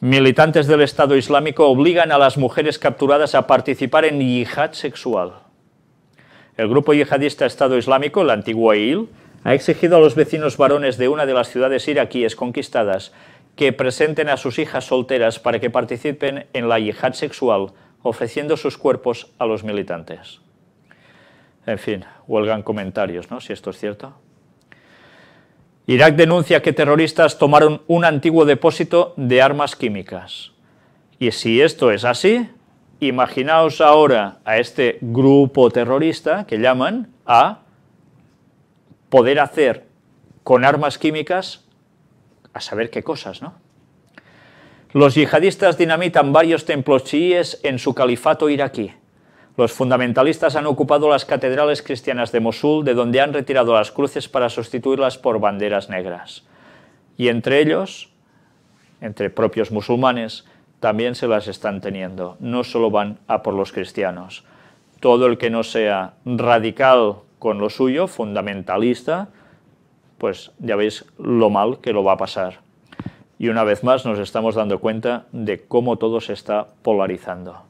Militantes del Estado Islámico obligan a las mujeres capturadas a participar en yihad sexual. El grupo yihadista Estado Islámico, el antiguo ISIL, ha exigido a los vecinos varones de una de las ciudades iraquíes conquistadas que presenten a sus hijas solteras para que participen en la yihad sexual, ofreciendo sus cuerpos a los militantes. En fin, huelgan comentarios, ¿no?, si esto es cierto. Irak denuncia que terroristas tomaron un antiguo depósito de armas químicas. Y si esto es así, imaginaos ahora a este grupo terrorista que llaman a poder hacer con armas químicas a saber qué cosas, ¿no? Los yihadistas dinamitan varios templos chiíes en su califato iraquí. Los fundamentalistas han ocupado las catedrales cristianas de Mosul, de donde han retirado las cruces para sustituirlas por banderas negras. Y entre ellos, entre propios musulmanes, también se las están teniendo. No solo van a por los cristianos. Todo el que no sea radical con lo suyo, fundamentalista, pues ya veis lo mal que lo va a pasar. Y una vez más nos estamos dando cuenta de cómo todo se está polarizando.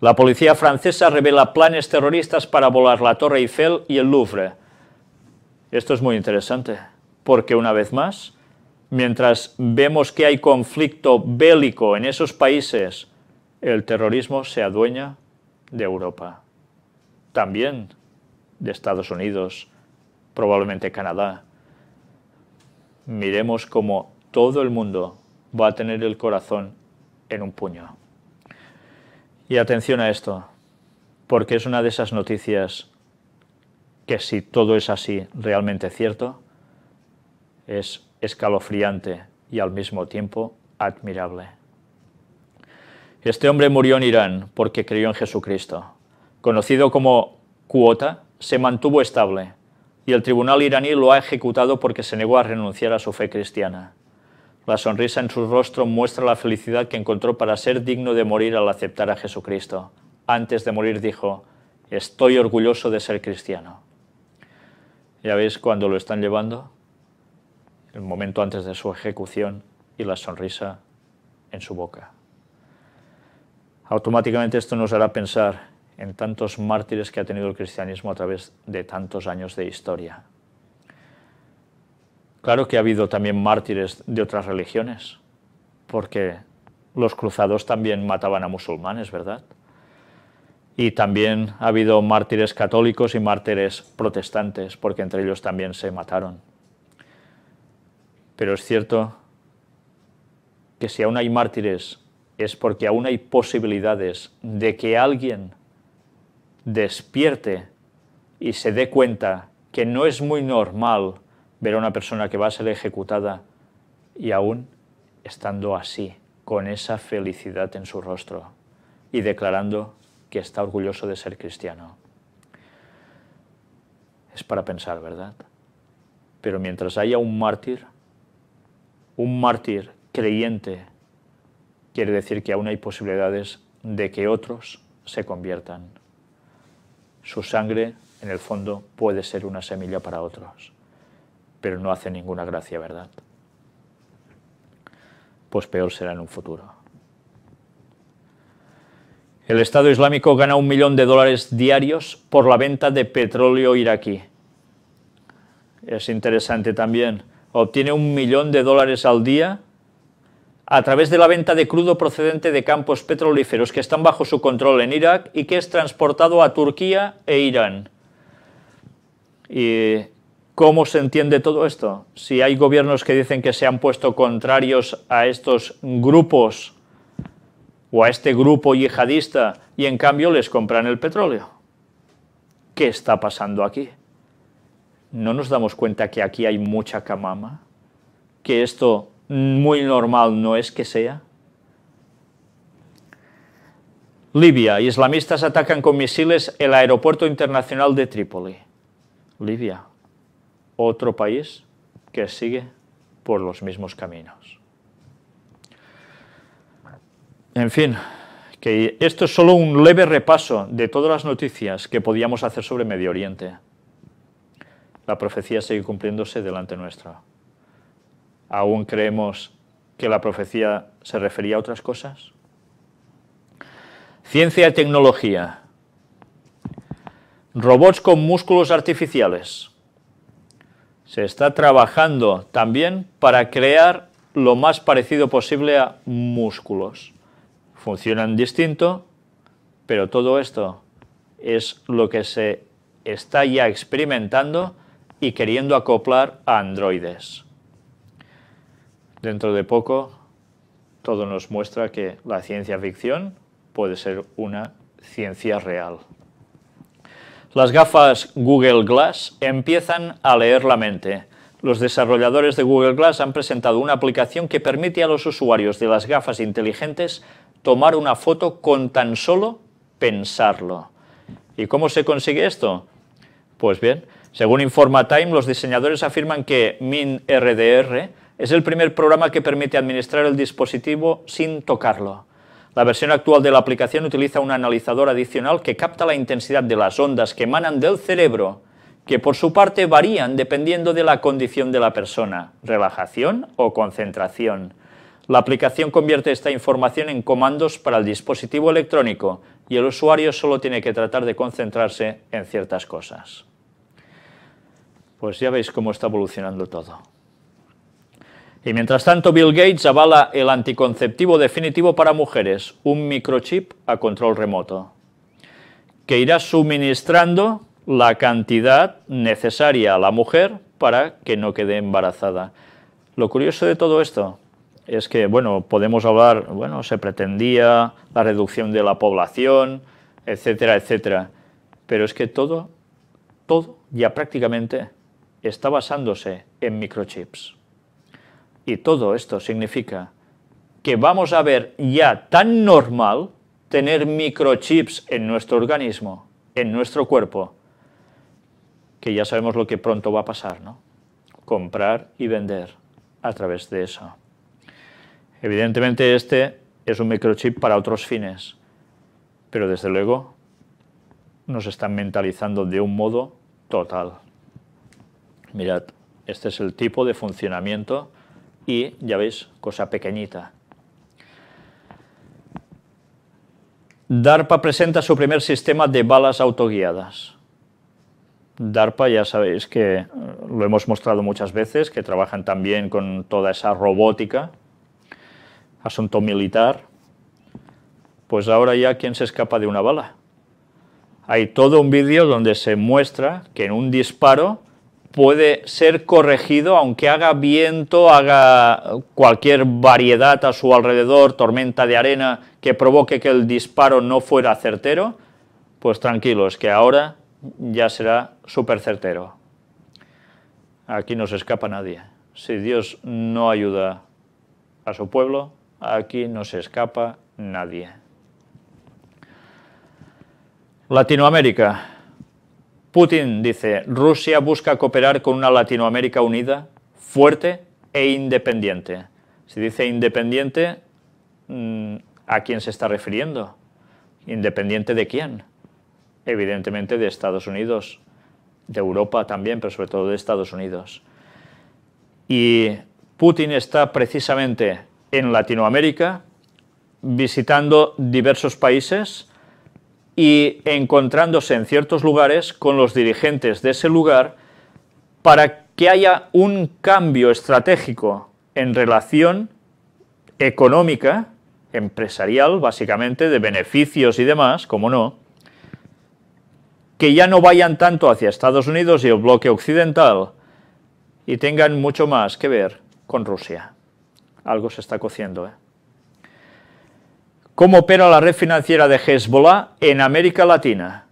La policía francesa revela planes terroristas para volar la Torre Eiffel y el Louvre. Esto es muy interesante, porque una vez más, mientras vemos que hay conflicto bélico en esos países, el terrorismo se adueña de Europa, también de Estados Unidos, probablemente Canadá. Miremos cómo todo el mundo va a tener el corazón en un puño. Y atención a esto, porque es una de esas noticias que, si todo es así, realmente cierto, es escalofriante y al mismo tiempo admirable. Este hombre murió en Irán porque creyó en Jesucristo. Conocido como Quota, se mantuvo estable y el tribunal iraní lo ha ejecutado porque se negó a renunciar a su fe cristiana. La sonrisa en su rostro muestra la felicidad que encontró para ser digno de morir al aceptar a Jesucristo. Antes de morir dijo: estoy orgulloso de ser cristiano. ¿Ya veis cuando lo están llevando? El momento antes de su ejecución y la sonrisa en su boca. Automáticamente esto nos hará pensar en tantos mártires que ha tenido el cristianismo a través de tantos años de historia. Claro que ha habido también mártires de otras religiones, porque los cruzados también mataban a musulmanes, ¿verdad? Y también ha habido mártires católicos y mártires protestantes, porque entre ellos también se mataron. Pero es cierto que si aún hay mártires es porque aún hay posibilidades de que alguien despierte y se dé cuenta que no es muy normal ver a una persona que va a ser ejecutada y aún estando así, con esa felicidad en su rostro y declarando que está orgulloso de ser cristiano. Es para pensar, ¿verdad? Pero mientras haya un mártir creyente, quiere decir que aún hay posibilidades de que otros se conviertan. Su sangre, en el fondo, puede ser una semilla para otros, pero no hace ninguna gracia, ¿verdad? Pues peor será en un futuro. El Estado Islámico gana $1 millón diarios por la venta de petróleo iraquí. Es interesante también. Obtiene $1 millón al día a través de la venta de crudo procedente de campos petrolíferos que están bajo su control en Irak y que es transportado a Turquía e Irán. ¿Y cómo se entiende todo esto? Si hay gobiernos que dicen que se han puesto contrarios a estos grupos o a este grupo yihadista y en cambio les compran el petróleo. ¿Qué está pasando aquí? ¿No nos damos cuenta que aquí hay mucha camama? ¿Que esto muy normal no es que sea? Libia. Islamistas atacan con misiles el aeropuerto internacional de Trípoli. Libia. Otro país que sigue por los mismos caminos. En fin, que esto es solo un leve repaso de todas las noticias que podíamos hacer sobre Medio Oriente. La profecía sigue cumpliéndose delante nuestro. ¿Aún creemos que la profecía se refería a otras cosas? Ciencia y tecnología. Robots con músculos artificiales. Se está trabajando también para crear lo más parecido posible a músculos. funcionan distinto, pero todo esto es lo que se está ya experimentando y queriendo acoplar a androides. Dentro de poco, todo nos muestra que la ciencia ficción puede ser una ciencia real. Las gafas Google Glass empiezan a leer la mente. Los desarrolladores de Google Glass han presentado una aplicación que permite a los usuarios de las gafas inteligentes tomar una foto con tan solo pensarlo. ¿Y cómo se consigue esto? Pues bien, según informa Time, los diseñadores afirman que MinRDR es el primer programa que permite administrar el dispositivo sin tocarlo. La versión actual de la aplicación utiliza un analizador adicional que capta la intensidad de las ondas que emanan del cerebro, que por su parte varían dependiendo de la condición de la persona, relajación o concentración. La aplicación convierte esta información en comandos para el dispositivo electrónico y el usuario solo tiene que tratar de concentrarse en ciertas cosas. Pues ya veis cómo está evolucionando todo. Y mientras tanto, Bill Gates avala el anticonceptivo definitivo para mujeres, un microchip a control remoto, que irá suministrando la cantidad necesaria a la mujer para que no quede embarazada. Lo curioso de todo esto es que, bueno, podemos hablar, bueno, se pretendía la reducción de la población, etcétera, etcétera, pero es que todo ya prácticamente está basándose en microchips. Y todo esto significa que vamos a ver ya tan normal tener microchips en nuestro organismo, en nuestro cuerpo, que ya sabemos lo que pronto va a pasar, ¿no? Comprar y vender a través de eso. Evidentemente este es un microchip para otros fines, pero desde luego nos están mentalizando de un modo total. Mirad, este es el tipo de funcionamiento y, ya veis, cosa pequeñita. DARPA presenta su primer sistema de balas autoguiadas. DARPA, ya sabéis que lo hemos mostrado muchas veces, que trabajan también con toda esa robótica, asunto militar. Pues ahora ya, ¿quién se escapa de una bala? Hay todo un vídeo donde se muestra que en un disparo puede ser corregido, aunque haga viento, haga cualquier variedad a su alrededor, tormenta de arena, que provoque que el disparo no fuera certero, pues tranquilos, que ahora ya será súper certero. Aquí no se escapa nadie. Si Dios no ayuda a su pueblo, aquí no se escapa nadie. Latinoamérica. Putin dice, Rusia busca cooperar con una Latinoamérica unida, fuerte e independiente. Si dice independiente, ¿a quién se está refiriendo? ¿Independiente de quién? Evidentemente de Estados Unidos, de Europa también, pero sobre todo de Estados Unidos. Y Putin está precisamente en Latinoamérica, visitando diversos países y encontrándose en ciertos lugares con los dirigentes de ese lugar para que haya un cambio estratégico en relación económica, empresarial, básicamente, de beneficios y demás, como no, que ya no vayan tanto hacia Estados Unidos y el bloque occidental y tengan mucho más que ver con Rusia. Algo se está cociendo, ¿eh? ¿Cómo opera la red financiera de Hezbollah en América Latina?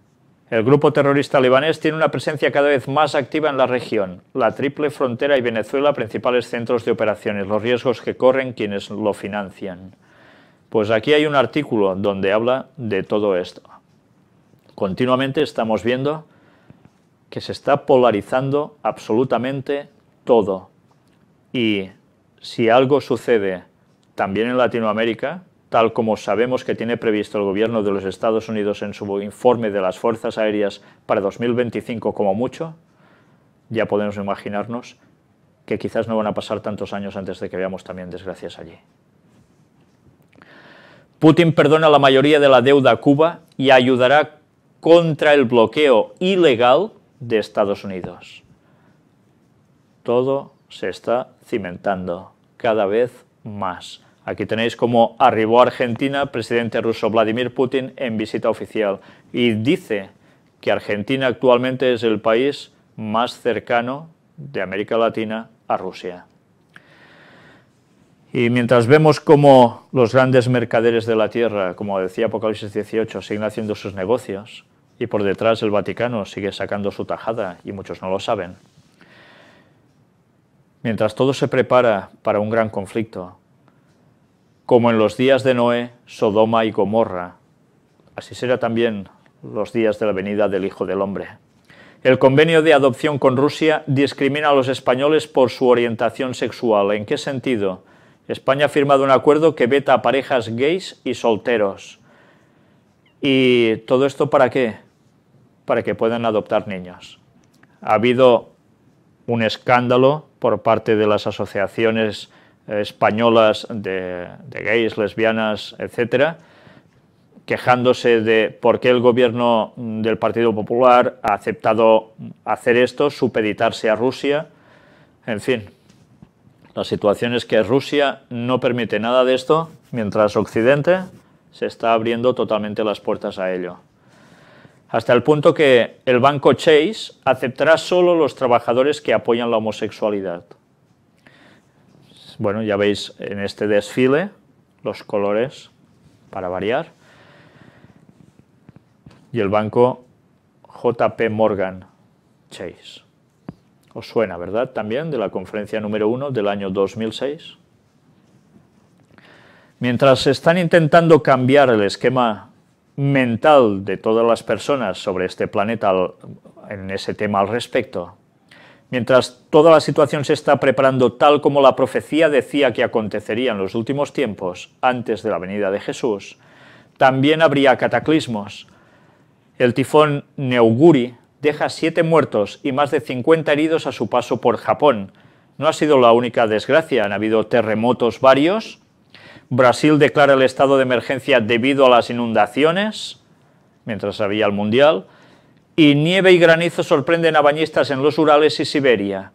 El grupo terrorista libanés tiene una presencia cada vez más activa en la región. La triple frontera y Venezuela, principales centros de operaciones, los riesgos que corren quienes lo financian. Pues aquí hay un artículo donde habla de todo esto. Continuamente estamos viendo que se está polarizando absolutamente todo. Y si algo sucede también en Latinoamérica, tal como sabemos que tiene previsto el gobierno de los Estados Unidos en su informe de las Fuerzas Aéreas para 2025 como mucho, ya podemos imaginarnos que quizás no van a pasar tantos años antes de que veamos también desgracias allí. Putin perdona la mayoría de la deuda a Cuba y ayudará contra el bloqueo ilegal de Estados Unidos. Todo se está cimentando cada vez más. Aquí tenéis cómo arribó a Argentina el presidente ruso Vladimir Putin en visita oficial y dice que Argentina actualmente es el país más cercano de América Latina a Rusia. Y mientras vemos cómo los grandes mercaderes de la tierra, como decía Apocalipsis 18, siguen haciendo sus negocios, y por detrás el Vaticano sigue sacando su tajada, y muchos no lo saben, mientras todo se prepara para un gran conflicto, como en los días de Noé, Sodoma y Gomorra, así será también los días de la venida del Hijo del Hombre. El convenio de adopción con Rusia discrimina a los españoles por su orientación sexual. ¿En qué sentido? España ha firmado un acuerdo que veta a parejas gays y solteros. ¿Y todo esto para qué? Para que puedan adoptar niños. Ha habido un escándalo por parte de las asociaciones españolas de gays, lesbianas, etcétera, quejándose de por qué el gobierno del Partido Popular ha aceptado hacer esto, supeditarse a Rusia, en fin. La situación es que Rusia no permite nada de esto, mientras Occidente se está abriendo totalmente las puertas a ello. Hasta el punto que el banco Chase aceptará solo los trabajadores que apoyan la homosexualidad. Bueno, ya veis en este desfile los colores para variar. Y el banco JP Morgan Chase. ¿Os suena, verdad? También de la conferencia número 1 del año 2006. Mientras están intentando cambiar el esquema mental de todas las personas sobre este planeta en ese tema al respecto, mientras toda la situación se está preparando tal como la profecía decía que acontecería en los últimos tiempos, antes de la venida de Jesús, también habría cataclismos. El tifón Neoguri deja 7 muertos y más de 50 heridos a su paso por Japón. No ha sido la única desgracia, han habido terremotos varios. Brasil declara el estado de emergencia debido a las inundaciones, mientras había el Mundial. Y nieve y granizo sorprenden a bañistas en los Urales y Siberia,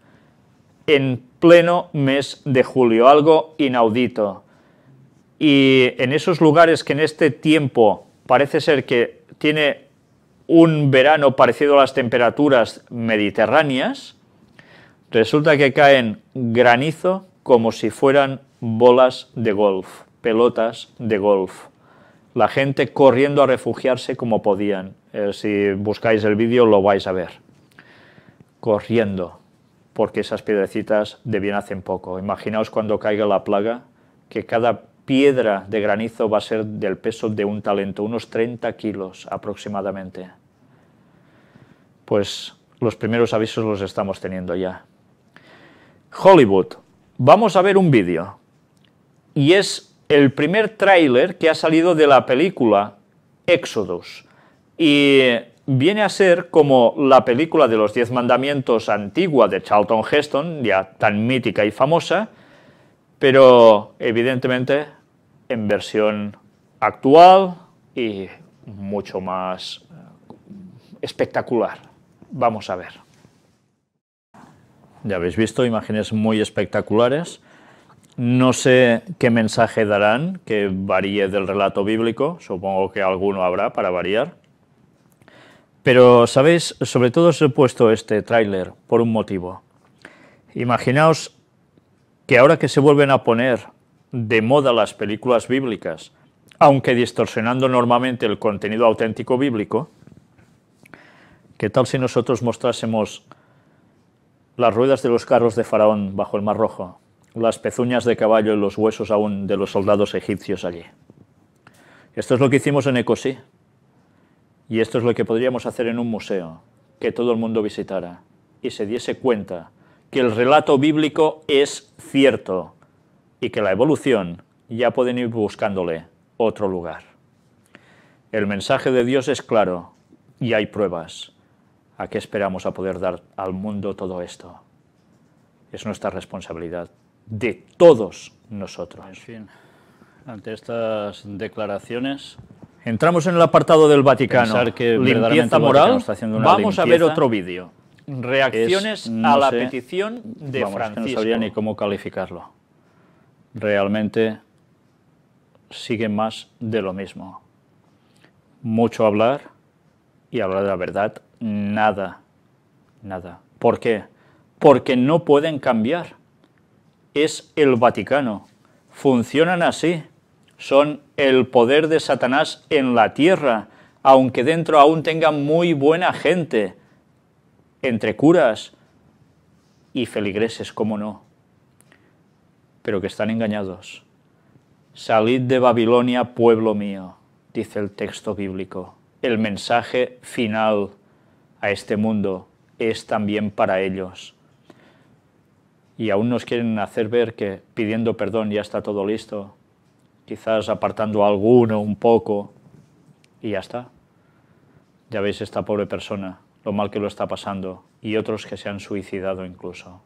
en pleno mes de julio, algo inaudito. Y en esos lugares que en este tiempo parece ser que tiene un verano parecido a las temperaturas mediterráneas, resulta que caen granizo como si fueran bolas de golf, pelotas de golf. La gente corriendo a refugiarse como podían. Si buscáis el vídeo lo vais a ver. Corriendo, porque esas piedrecitas de bien hacen poco. Imaginaos cuando caiga la plaga, que cada piedra de granizo va a ser del peso de un talento, unos 30 kilos aproximadamente. Pues los primeros avisos los estamos teniendo ya. Hollywood. Vamos a ver un vídeo. Y es el primer tráiler que ha salido de la película Exodus. Y viene a ser como la película de los 10 mandamientos antigua de Charlton Heston, ya tan mítica y famosa, pero evidentemente en versión actual y mucho más espectacular. Vamos a ver. Ya habéis visto imágenes muy espectaculares. No sé qué mensaje darán que varíe del relato bíblico, supongo que alguno habrá para variar. Pero, ¿sabéis? Sobre todo os he puesto este tráiler por un motivo. Imaginaos que ahora que se vuelven a poner de moda las películas bíblicas, aunque distorsionando normalmente el contenido auténtico bíblico, ¿qué tal si nosotros mostrásemos las ruedas de los carros de Faraón bajo el Mar Rojo, las pezuñas de caballo y los huesos aún de los soldados egipcios allí? Esto es lo que hicimos en Ecosí. Y esto es lo que podríamos hacer en un museo, que todo el mundo visitara y se diese cuenta que el relato bíblico es cierto y que la evolución ya pueden ir buscándole otro lugar. El mensaje de Dios es claro y hay pruebas. ¿A qué esperamos a poder dar al mundo todo esto? Es nuestra responsabilidad, de todos nosotros. En fin, ante estas declaraciones, entramos en el apartado del Vaticano, que limpieza moral. Vamos a ver otro vídeo. Reacciones a la petición de Francisco. No sabría ni cómo calificarlo. Realmente sigue más de lo mismo. Mucho hablar y hablar de la verdad, nada, nada. ¿Por qué? Porque no pueden cambiar. Es el Vaticano. Funcionan así. Son el poder de Satanás en la tierra, aunque dentro aún tengan muy buena gente, entre curas y feligreses, cómo no, pero que están engañados. Salid de Babilonia, pueblo mío, dice el texto bíblico. El mensaje final a este mundo es también para ellos. Y aún nos quieren hacer ver que pidiendo perdón ya está todo listo, quizás apartando a alguno un poco, y ya está. Ya veis esta pobre persona, lo mal que lo está pasando, y otros que se han suicidado incluso.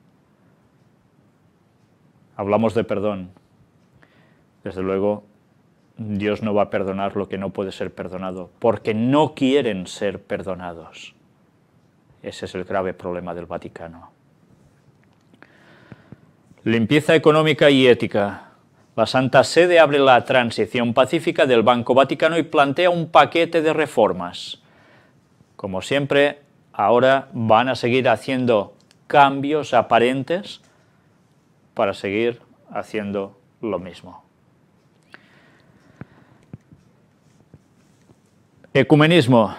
Hablamos de perdón. Desde luego, Dios no va a perdonar lo que no puede ser perdonado, porque no quieren ser perdonados. Ese es el grave problema del Vaticano. Limpieza económica y ética. La Santa Sede abre la transición pacífica del Banco Vaticano y plantea un paquete de reformas. Como siempre, ahora van a seguir haciendo cambios aparentes para seguir haciendo lo mismo. Ecumenismo.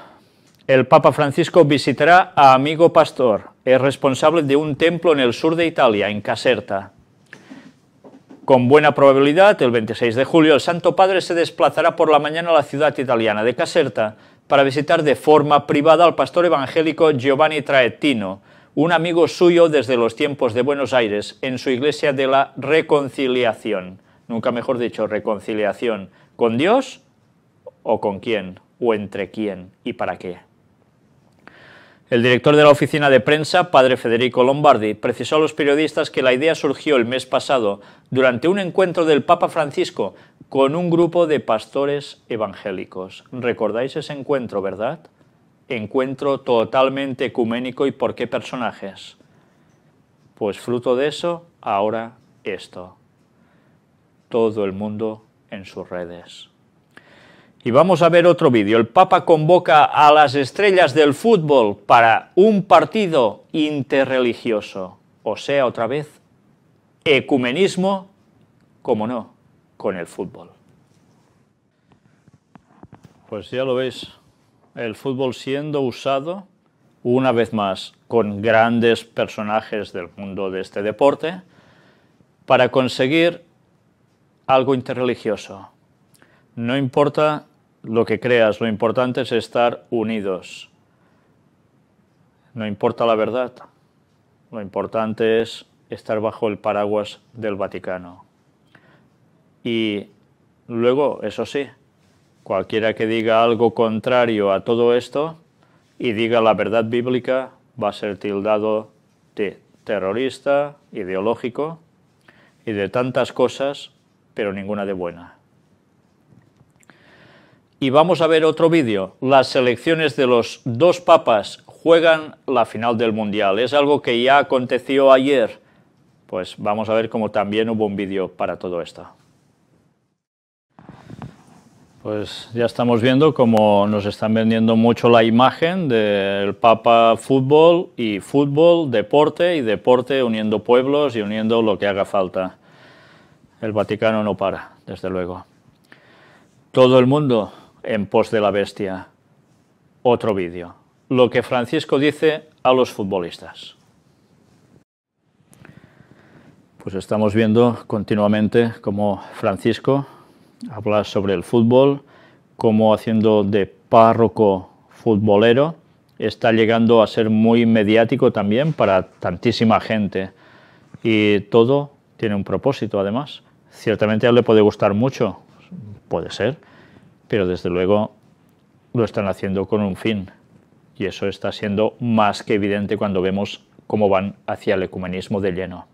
El Papa Francisco visitará a Amigo Pastor. Es responsable de un templo en el sur de Italia, en Caserta. Con buena probabilidad, el 26 de julio, el Santo Padre se desplazará por la mañana a la ciudad italiana de Caserta para visitar de forma privada al pastor evangélico Giovanni Traettino, un amigo suyo desde los tiempos de Buenos Aires, en su iglesia de la Reconciliación. Nunca mejor dicho, reconciliación. ¿Con Dios o con quién? ¿O entre quién? ¿Y para qué? El director de la oficina de prensa, padre Federico Lombardi, precisó a los periodistas que la idea surgió el mes pasado durante un encuentro del Papa Francisco con un grupo de pastores evangélicos. ¿Recordáis ese encuentro, verdad? Encuentro totalmente ecuménico. ¿Y por qué personajes? Pues fruto de eso, ahora esto. Todo el mundo en sus redes. Y vamos a ver otro vídeo. El Papa convoca a las estrellas del fútbol para un partido interreligioso. O sea, otra vez, ecumenismo, como no, con el fútbol. Pues ya lo veis, el fútbol siendo usado, una vez más, con grandes personajes del mundo de este deporte, para conseguir algo interreligioso. No importa lo que creas, lo importante es estar unidos. No importa la verdad, lo importante es estar bajo el paraguas del Vaticano. Y luego, eso sí, cualquiera que diga algo contrario a todo esto y diga la verdad bíblica va a ser tildado de terrorista, ideológico y de tantas cosas, pero ninguna de buena. Y vamos a ver otro vídeo. Las selecciones de los dos papas juegan la final del Mundial. Es algo que ya aconteció ayer. Pues vamos a ver cómo también hubo un vídeo para todo esto. Pues ya estamos viendo cómo nos están vendiendo mucho la imagen del Papa fútbol y fútbol, deporte y deporte, uniendo pueblos y uniendo lo que haga falta. El Vaticano no para, desde luego. Todo el mundo en pos de la bestia. Otro vídeo. Lo que Francisco dice a los futbolistas. Pues estamos viendo continuamente cómo Francisco habla sobre el fútbol, cómo haciendo de párroco futbolero está llegando a ser muy mediático también para tantísima gente. Y todo tiene un propósito, además. Ciertamente a él le puede gustar mucho, puede ser, pero desde luego lo están haciendo con un fin. Y eso está siendo más que evidente cuando vemos cómo van hacia el ecumenismo de lleno.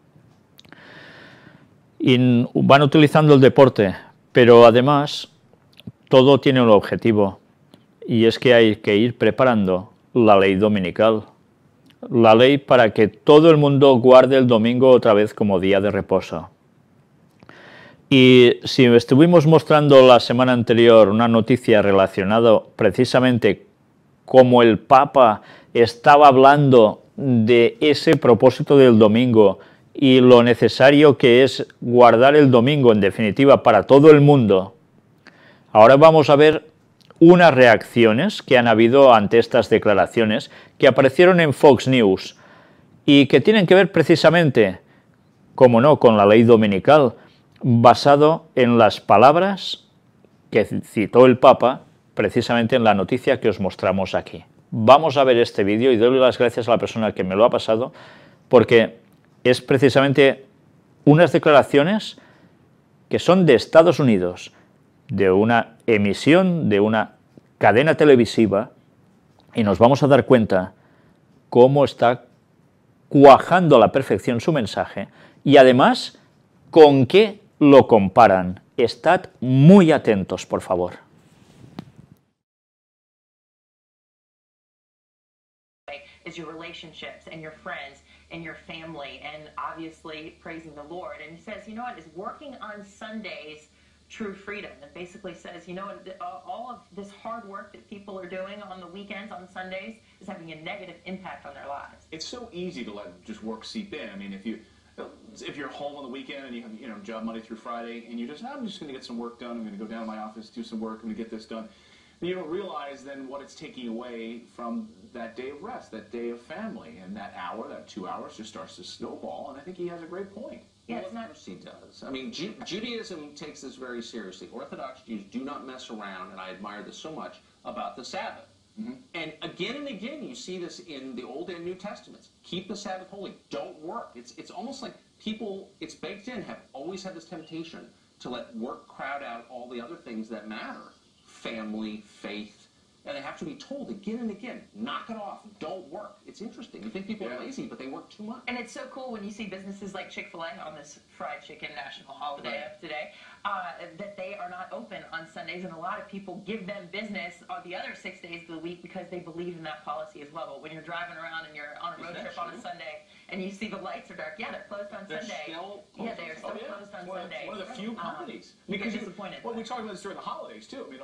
Y van utilizando el deporte, pero además todo tiene un objetivo, y es que hay que ir preparando la ley dominical. La ley para que todo el mundo guarde el domingo otra vez como día de reposo. Y si estuvimos mostrando la semana anterior una noticia relacionada precisamente cómo el Papa estaba hablando de ese propósito del domingo y lo necesario que es guardar el domingo, en definitiva, para todo el mundo, ahora vamos a ver unas reacciones que han habido ante estas declaraciones que aparecieron en Fox News y que tienen que ver precisamente, como no, con la ley dominical, basado en las palabras que citó el Papa precisamente en la noticia que os mostramos aquí. Vamos a ver este vídeo y doy las gracias a la persona que me lo ha pasado, porque es precisamente unas declaraciones que son de Estados Unidos, de una emisión de una cadena televisiva, y nos vamos a dar cuenta cómo está cuajando a la perfección su mensaje y además con qué lo comparan. Estad muy atentos, por favor. Is your relationships and your friends and your family and obviously praising the Lord. And he says, you know what, is working on Sundays true freedom? It basically says, you know what, all of this hard work that people are doing on the weekends, on Sundays, is having a negative impact on their lives. It's so easy to let just work seep in. I mean, if you're home on the weekend and you have job Monday through Friday and you just, I'm just going to get some work done, I'm going to go down to my office, do some work, I'm going to get this done. And you don't realize then what it's taking away from that day of rest, that day of family, and that hour, that 2 hours just starts to snowball, and I think he has a great point. Yeah, Well, it's not. of course he does. I mean, Judaism takes this very seriously. Orthodox Jews do not mess around, and I admire this so much, about the Sabbath. And again, you see this in the Old and New Testaments. Keep the Sabbath holy. Don't work. It's almost like people, it's baked in, have always had this temptation to let work crowd out all the other things that matter. Family, faith. And they have to be told again and again, knock it off, don't work. It's interesting. You think people are lazy, but they work too much. And it's so cool when you see businesses like Chick-fil-A on this fried chicken national holiday of today, that they are not open on Sundays, and a lot of people give them business on the other 6 days of the week because they believe in that policy as well. But when you're driving around and you're on a road trip on a Sunday and you see the lights are dark, yeah, they're closed on Sunday. Yeah, they are still closed on Sunday. One of the few companies. You get disappointed. Well, we talk about this during the holidays too. I mean,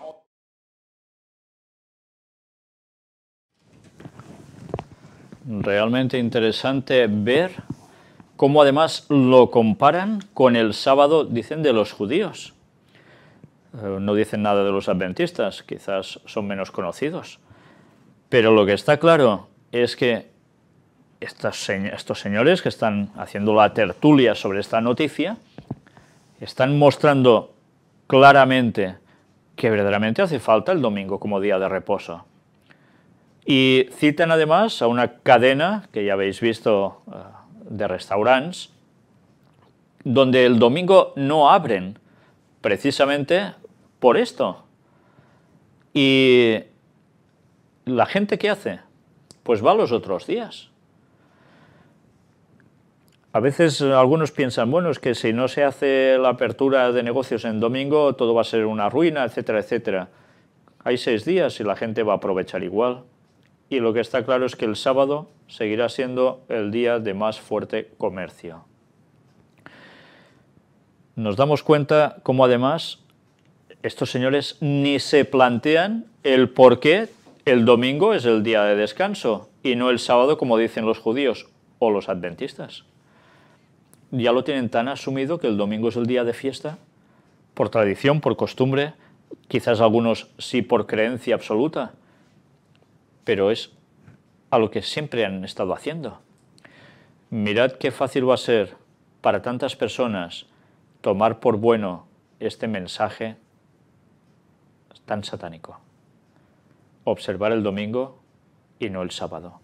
Realmente interesante ver cómo además lo comparan con el sábado, dicen, de los judíos. No dicen nada de los adventistas, quizás son menos conocidos. Pero lo que está claro es que estos señores que están haciendo la tertulia sobre esta noticia están mostrando claramente que verdaderamente hace falta el domingo como día de reposo. Y citan además a una cadena, que ya habéis visto, de restaurantes, donde el domingo no abren, precisamente por esto. Y la gente, ¿qué hace? Pues va los otros días. A veces algunos piensan, bueno, es que si no se hace la apertura de negocios en domingo, todo va a ser una ruina, etcétera, etcétera. Hay 6 días y la gente va a aprovechar igual. Y lo que está claro es que el sábado seguirá siendo el día de más fuerte comercio. Nos damos cuenta cómo además estos señores ni se plantean el por qué el domingo es el día de descanso y no el sábado como dicen los judíos o los adventistas. Ya lo tienen tan asumido que el domingo es el día de fiesta, por tradición, por costumbre, quizás algunos sí por creencia absoluta, pero es a lo que siempre han estado haciendo. Mirad qué fácil va a ser para tantas personas tomar por bueno este mensaje tan satánico. Observar el domingo y no el sábado.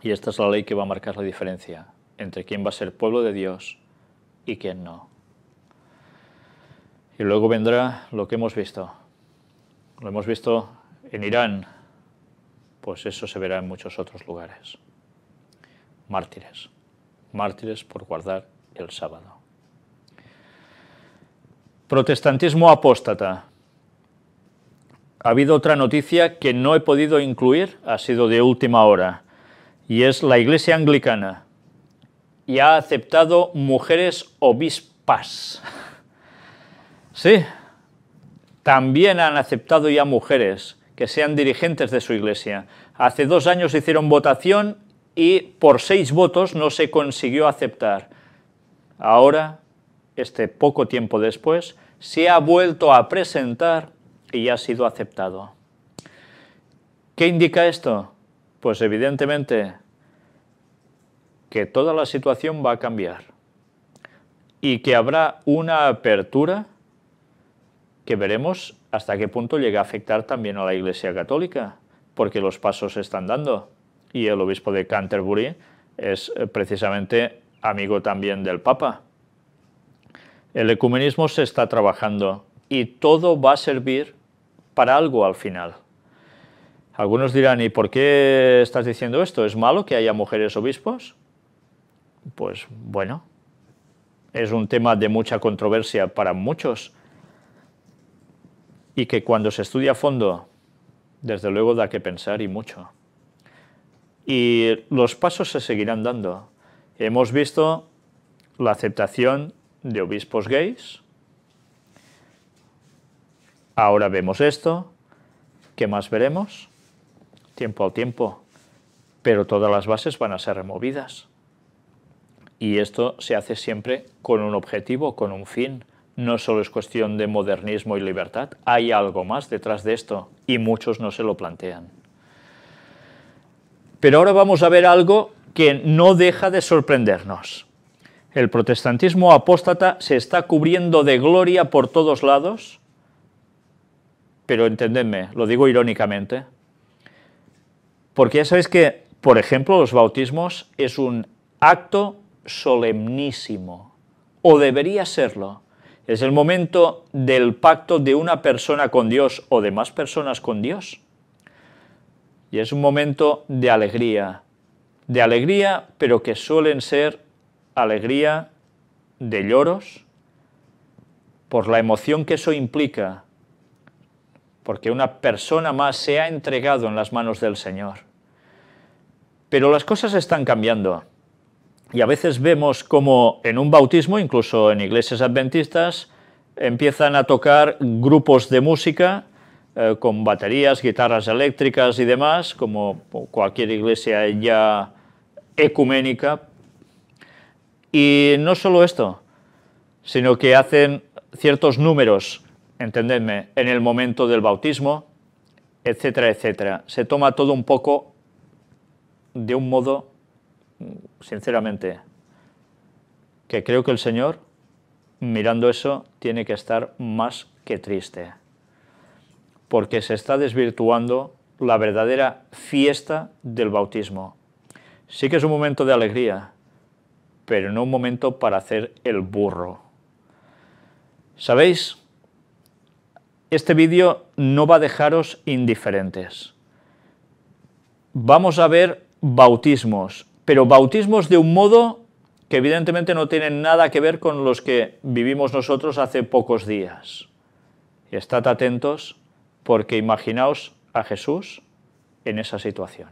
Y esta es la ley que va a marcar la diferencia entre quién va a ser pueblo de Dios y quién no. Y luego vendrá lo que hemos visto. Lo hemos visto en Irán. Pues eso se verá en muchos otros lugares. Mártires. Mártires por guardar el sábado. Protestantismo apóstata. Ha habido otra noticia que no he podido incluir, ha sido de última hora, y es la Iglesia Anglicana. Y ha aceptado mujeres obispas. Sí, también han aceptado ya mujeres que sean dirigentes de su iglesia. Hace 2 años hicieron votación y por 6 votos no se consiguió aceptar. Ahora, poco tiempo después, se ha vuelto a presentar y ha sido aceptado. ¿Qué indica esto? Pues evidentemente que toda la situación va a cambiar y que habrá una apertura que veremos hasta qué punto llega a afectar también a la Iglesia Católica, porque los pasos se están dando y el obispo de Canterbury es precisamente amigo también del Papa. El ecumenismo se está trabajando y todo va a servir para algo al final. Algunos dirán, ¿y por qué estás diciendo esto? ¿Es malo que haya mujeres obispos? Pues bueno, es un tema de mucha controversia para muchos y que cuando se estudia a fondo, desde luego da que pensar y mucho. Y los pasos se seguirán dando. Hemos visto la aceptación de obispos gays. Ahora vemos esto. ¿Qué más veremos? Tiempo al tiempo. Pero todas las bases van a ser removidas. Y esto se hace siempre con un objetivo, con un fin. No solo es cuestión de modernismo y libertad. Hay algo más detrás de esto y muchos no se lo plantean. Pero ahora vamos a ver algo que no deja de sorprendernos. El protestantismo apóstata se está cubriendo de gloria por todos lados, pero entendedme, lo digo irónicamente, porque ya sabéis que, por ejemplo, los bautismos es un acto solemnísimo, o debería serlo. Es el momento del pacto de una persona con Dios o de más personas con Dios. Y es un momento de alegría, pero que suelen ser alegría de lloros por la emoción que eso implica, porque una persona más se ha entregado en las manos del Señor. Pero las cosas están cambiando y a veces vemos como en un bautismo, incluso en iglesias adventistas, empiezan a tocar grupos de música con baterías, guitarras eléctricas y demás, como cualquier iglesia ya ecuménica. Y no solo esto, sino que hacen ciertos números, entendedme, en el momento del bautismo, etcétera, etcétera. Se toma todo un poco de un modo, sinceramente, que creo que el Señor, mirando eso, tiene que estar más que triste, porque se está desvirtuando la verdadera fiesta del bautismo. Sí que es un momento de alegría, pero no un momento para hacer el burro. ¿Sabéis? Este vídeo no va a dejaros indiferentes. Vamos a ver bautismos, pero bautismos de un modo que evidentemente no tienen nada que ver con los que vivimos nosotros hace pocos días. Estad atentos, porque imaginaos a Jesús en esa situación.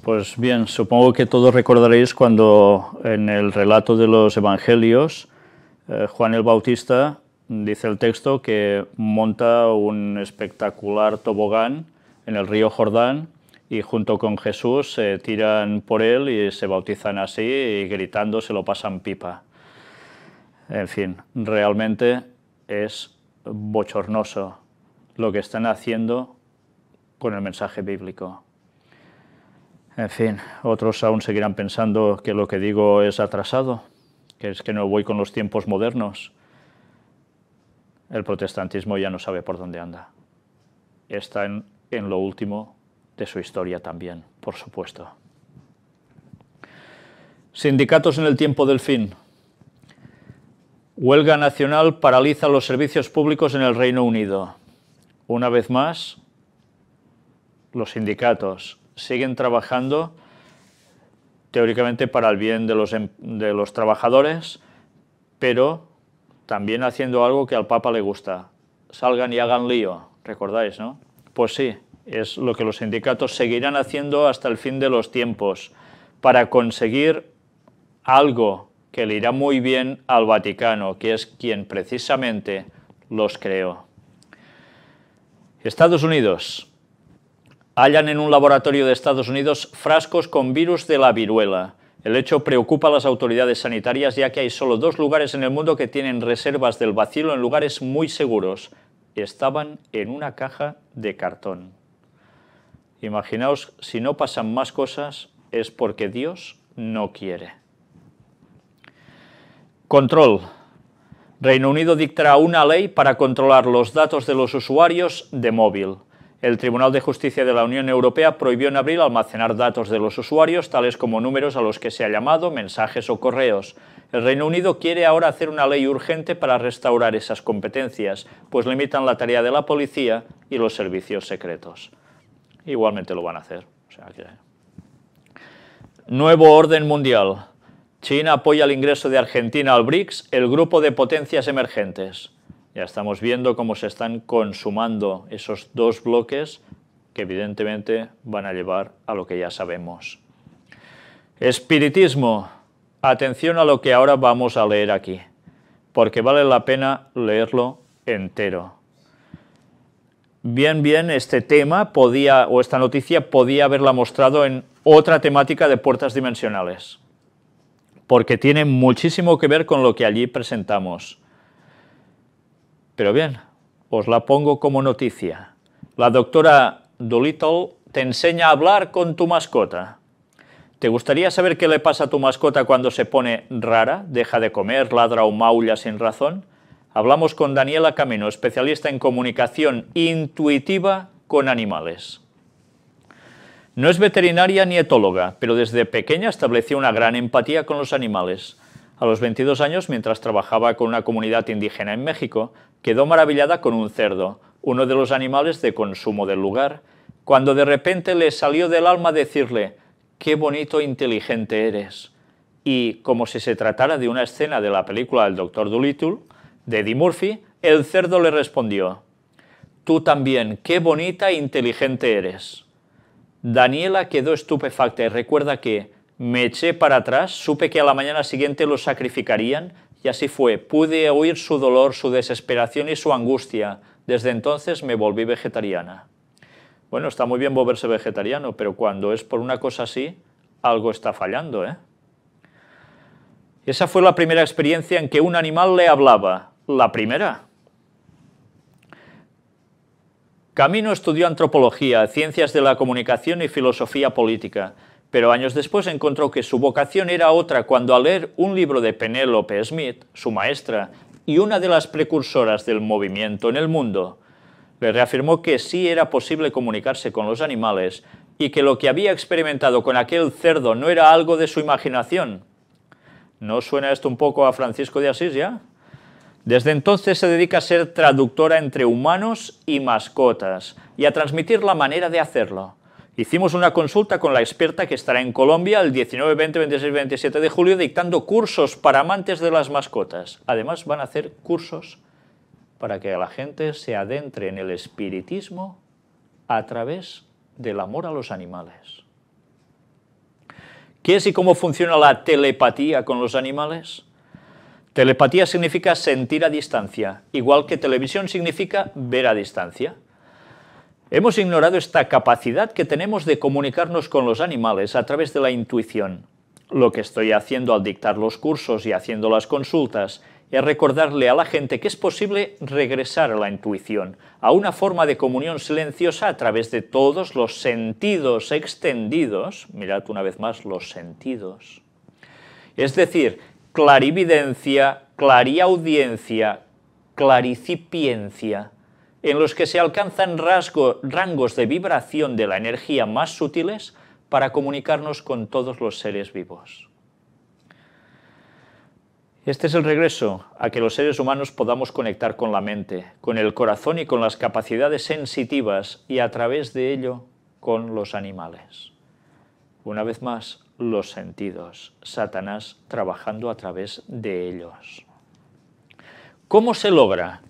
Pues bien, supongo que todos recordaréis cuando en el relato de los evangelios Juan el Bautista, dice el texto, que monta un espectacular tobogán en el río Jordán y junto con Jesús se tiran por él y se bautizan así y gritando se lo pasan pipa. En fin, realmente es bochornoso lo que están haciendo con el mensaje bíblico. En fin, otros aún seguirán pensando que lo que digo es atrasado, que es que no voy con los tiempos modernos. El protestantismo ya no sabe por dónde anda. Está en lo último de su historia también, por supuesto. Sindicatos en el tiempo del fin. Huelga nacional paraliza los servicios públicos en el Reino Unido. Una vez más, los sindicatos siguen trabajando teóricamente para el bien de los trabajadores, pero también haciendo algo que al Papa le gusta. Salgan y hagan lío, ¿recordáis, no? Pues sí, es lo que los sindicatos seguirán haciendo hasta el fin de los tiempos, para conseguir algo que le irá muy bien al Vaticano, que es quien precisamente los creó. Estados Unidos. Hallan en un laboratorio de Estados Unidos frascos con virus de la viruela. El hecho preocupa a las autoridades sanitarias, ya que hay solo 2 lugares en el mundo que tienen reservas del bacilo en lugares muy seguros. Estaban en una caja de cartón. Imaginaos, si no pasan más cosas, es porque Dios no quiere. Control. Reino Unido dictará una ley para controlar los datos de los usuarios de móvil. El Tribunal de Justicia de la Unión Europea prohibió en abril almacenar datos de los usuarios, tales como números a los que se ha llamado, mensajes o correos. El Reino Unido quiere ahora hacer una ley urgente para restaurar esas competencias, pues limitan la tarea de la policía y los servicios secretos. Igualmente lo van a hacer. O sea que... Nuevo orden mundial. China apoya el ingreso de Argentina al BRICS, el grupo de potencias emergentes. Ya estamos viendo cómo se están consumando esos 2 bloques que evidentemente van a llevar a lo que ya sabemos. Espiritismo. Atención a lo que ahora vamos a leer aquí, porque vale la pena leerlo entero. Bien, este tema o esta noticia podía haberla mostrado en otra temática de puertas dimensionales, porque tiene muchísimo que ver con lo que allí presentamos. Pero bien, os la pongo como noticia. La doctora Dolittle te enseña a hablar con tu mascota. ¿Te gustaría saber qué le pasa a tu mascota cuando se pone rara, deja de comer, ladra o maulla sin razón? Hablamos con Daniela Camino, especialista en comunicación intuitiva con animales. No es veterinaria ni etóloga, pero desde pequeña estableció una gran empatía con los animales. A los 22 años, mientras trabajaba con una comunidad indígena en México, quedó maravillada con un cerdo, uno de los animales de consumo del lugar, cuando de repente le salió del alma decirle: «¡Qué bonito e inteligente eres!». Y, como si se tratara de una escena de la película El Dr. Dolittle, de Eddie Murphy, el cerdo le respondió: «Tú también, qué bonita e inteligente eres». Daniela quedó estupefacta y recuerda que: «Me eché para atrás, supe que a la mañana siguiente lo sacrificarían y así fue. Pude oír su dolor, su desesperación y su angustia. Desde entonces me volví vegetariana». Bueno, está muy bien volverse vegetariano, pero cuando es por una cosa así, algo está fallando, ¿eh? Esa fue la primera experiencia en que un animal le hablaba. La primera. Camino estudió antropología, ciencias de la comunicación y filosofía política, pero años después encontró que su vocación era otra cuando, al leer un libro de Penélope Smith, su maestra y una de las precursoras del movimiento en el mundo, le reafirmó que sí era posible comunicarse con los animales y que lo que había experimentado con aquel cerdo no era algo de su imaginación. ¿No suena esto un poco a Francisco de Asís ya? Desde entonces se dedica a ser traductora entre humanos y mascotas y a transmitir la manera de hacerlo. Hicimos una consulta con la experta que estará en Colombia el 19, 20, 26 y 27 de julio dictando cursos para amantes de las mascotas. Además van a hacer cursos para que la gente se adentre en el espiritismo a través del amor a los animales. ¿Qué es y cómo funciona la telepatía con los animales? Telepatía significa sentir a distancia, igual que televisión significa ver a distancia. Hemos ignorado esta capacidad que tenemos de comunicarnos con los animales a través de la intuición. Lo que estoy haciendo al dictar los cursos y haciendo las consultas es recordarle a la gente que es posible regresar a la intuición, a una forma de comunión silenciosa a través de todos los sentidos extendidos, mirad una vez más los sentidos, es decir, clarividencia, clariaudiencia, claricipiencia, en los que se alcanzan rangos de vibración de la energía más sutiles para comunicarnos con todos los seres vivos. Este es el regreso a que los seres humanos podamos conectar con la mente, con el corazón y con las capacidades sensitivas y a través de ello con los animales. Una vez más, los sentidos, Satanás trabajando a través de ellos. ¿Cómo se logra?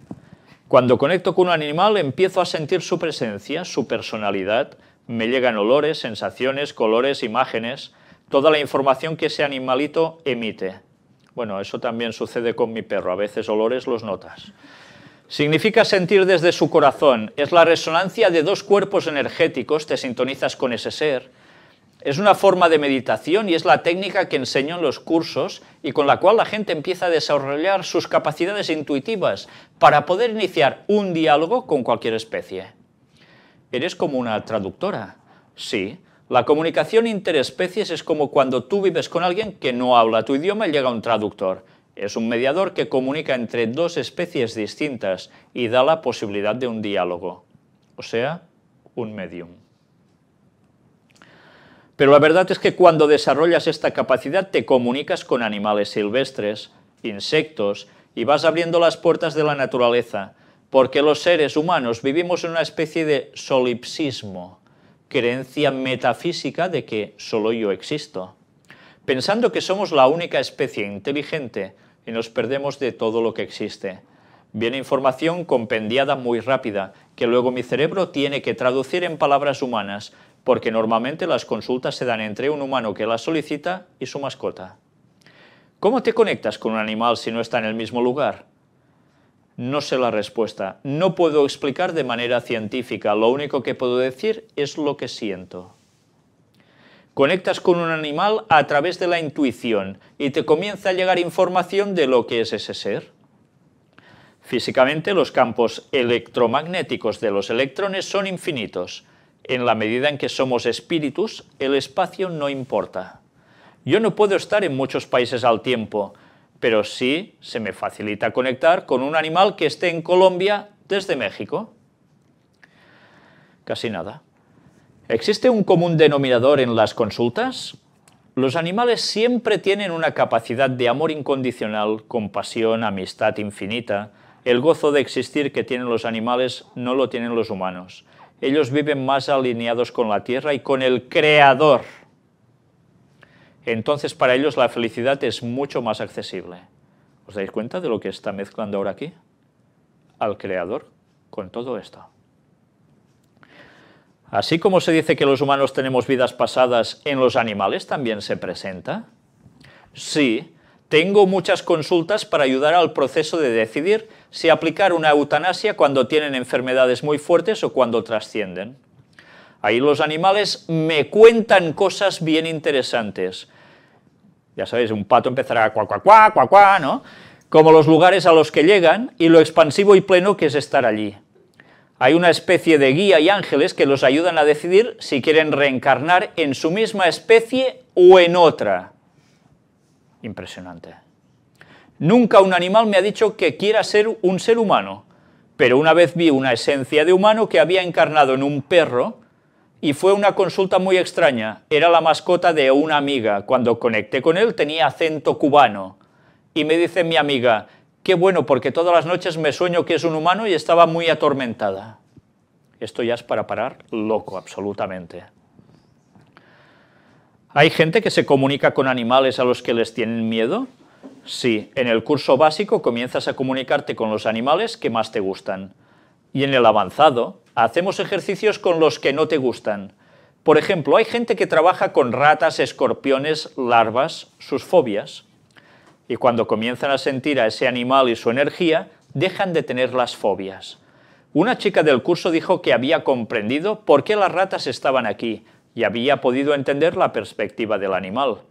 Cuando conecto con un animal empiezo a sentir su presencia, su personalidad, me llegan olores, sensaciones, colores, imágenes, toda la información que ese animalito emite. Bueno, eso también sucede con mi perro, a veces olores los notas. Significa sentir desde su corazón, es la resonancia de dos cuerpos energéticos, te sintonizas con ese ser. Es una forma de meditación y es la técnica que enseño en los cursos y con la cual la gente empieza a desarrollar sus capacidades intuitivas para poder iniciar un diálogo con cualquier especie. ¿Eres como una traductora? Sí. La comunicación interespecies es como cuando tú vives con alguien que no habla tu idioma y llega un traductor. Es un mediador que comunica entre dos especies distintas y da la posibilidad de un diálogo. O sea, un medium. Pero la verdad es que cuando desarrollas esta capacidad te comunicas con animales silvestres, insectos, y vas abriendo las puertas de la naturaleza, porque los seres humanos vivimos en una especie de solipsismo, creencia metafísica de que solo yo existo, pensando que somos la única especie inteligente y nos perdemos de todo lo que existe. Viene información compendiada muy rápida, que luego mi cerebro tiene que traducir en palabras humanas, porque normalmente las consultas se dan entre un humano que las solicita y su mascota. ¿Cómo te conectas con un animal si no está en el mismo lugar? No sé la respuesta, no puedo explicar de manera científica, lo único que puedo decir es lo que siento. Conectas con un animal a través de la intuición y te comienza a llegar información de lo que es ese ser. Físicamente, los campos electromagnéticos de los electrones son infinitos. En la medida en que somos espíritus, el espacio no importa. Yo no puedo estar en muchos países al tiempo, pero sí se me facilita conectar con un animal que esté en Colombia desde México. Casi nada. ¿Existe un común denominador en las consultas? Los animales siempre tienen una capacidad de amor incondicional, compasión, amistad infinita. El gozo de existir que tienen los animales no lo tienen los humanos. Ellos viven más alineados con la tierra y con el Creador. Entonces para ellos la felicidad es mucho más accesible. ¿Os dais cuenta de lo que está mezclando ahora aquí? Al Creador con todo esto. Así como se dice que los humanos tenemos vidas pasadas, ¿en los animales también se presenta? Sí, tengo muchas consultas para ayudar al proceso de decidir si aplicar una eutanasia cuando tienen enfermedades muy fuertes o cuando trascienden. Ahí los animales me cuentan cosas bien interesantes. Ya sabéis, un pato empezará a cuá, cuá, cuá, cuá, cuá, ¿no? Como los lugares a los que llegan y lo expansivo y pleno que es estar allí. Hay una especie de guía y ángeles que los ayudan a decidir si quieren reencarnar en su misma especie o en otra. Impresionante. Nunca un animal me ha dicho que quiera ser un ser humano, pero una vez vi una esencia de humano que había encarnado en un perro y fue una consulta muy extraña. Era la mascota de una amiga. Cuando conecté con él tenía acento cubano. Y me dice mi amiga, qué bueno, porque todas las noches me sueño que es un humano y estaba muy atormentada. Esto ya es para parar loco, absolutamente. ¿Hay gente que se comunica con animales a los que les tienen miedo? Sí, en el curso básico comienzas a comunicarte con los animales que más te gustan. Y en el avanzado hacemos ejercicios con los que no te gustan. Por ejemplo, hay gente que trabaja con ratas, escorpiones, larvas, sus fobias, y cuando comienzan a sentir a ese animal y su energía, dejan de tener las fobias. Una chica del curso dijo que había comprendido por qué las ratas estaban aquí y había podido entender la perspectiva del animal.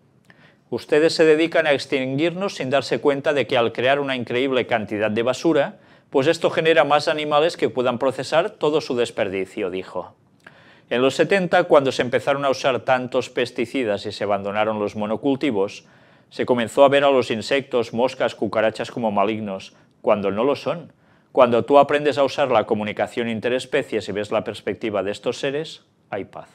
Ustedes se dedican a extinguirnos sin darse cuenta de que al crear una increíble cantidad de basura, pues esto genera más animales que puedan procesar todo su desperdicio, dijo. En los 70, cuando se empezaron a usar tantos pesticidas y se abandonaron los monocultivos, se comenzó a ver a los insectos, moscas, cucarachas como malignos, cuando no lo son. Cuando tú aprendes a usar la comunicación interespecies y ves la perspectiva de estos seres, hay paz.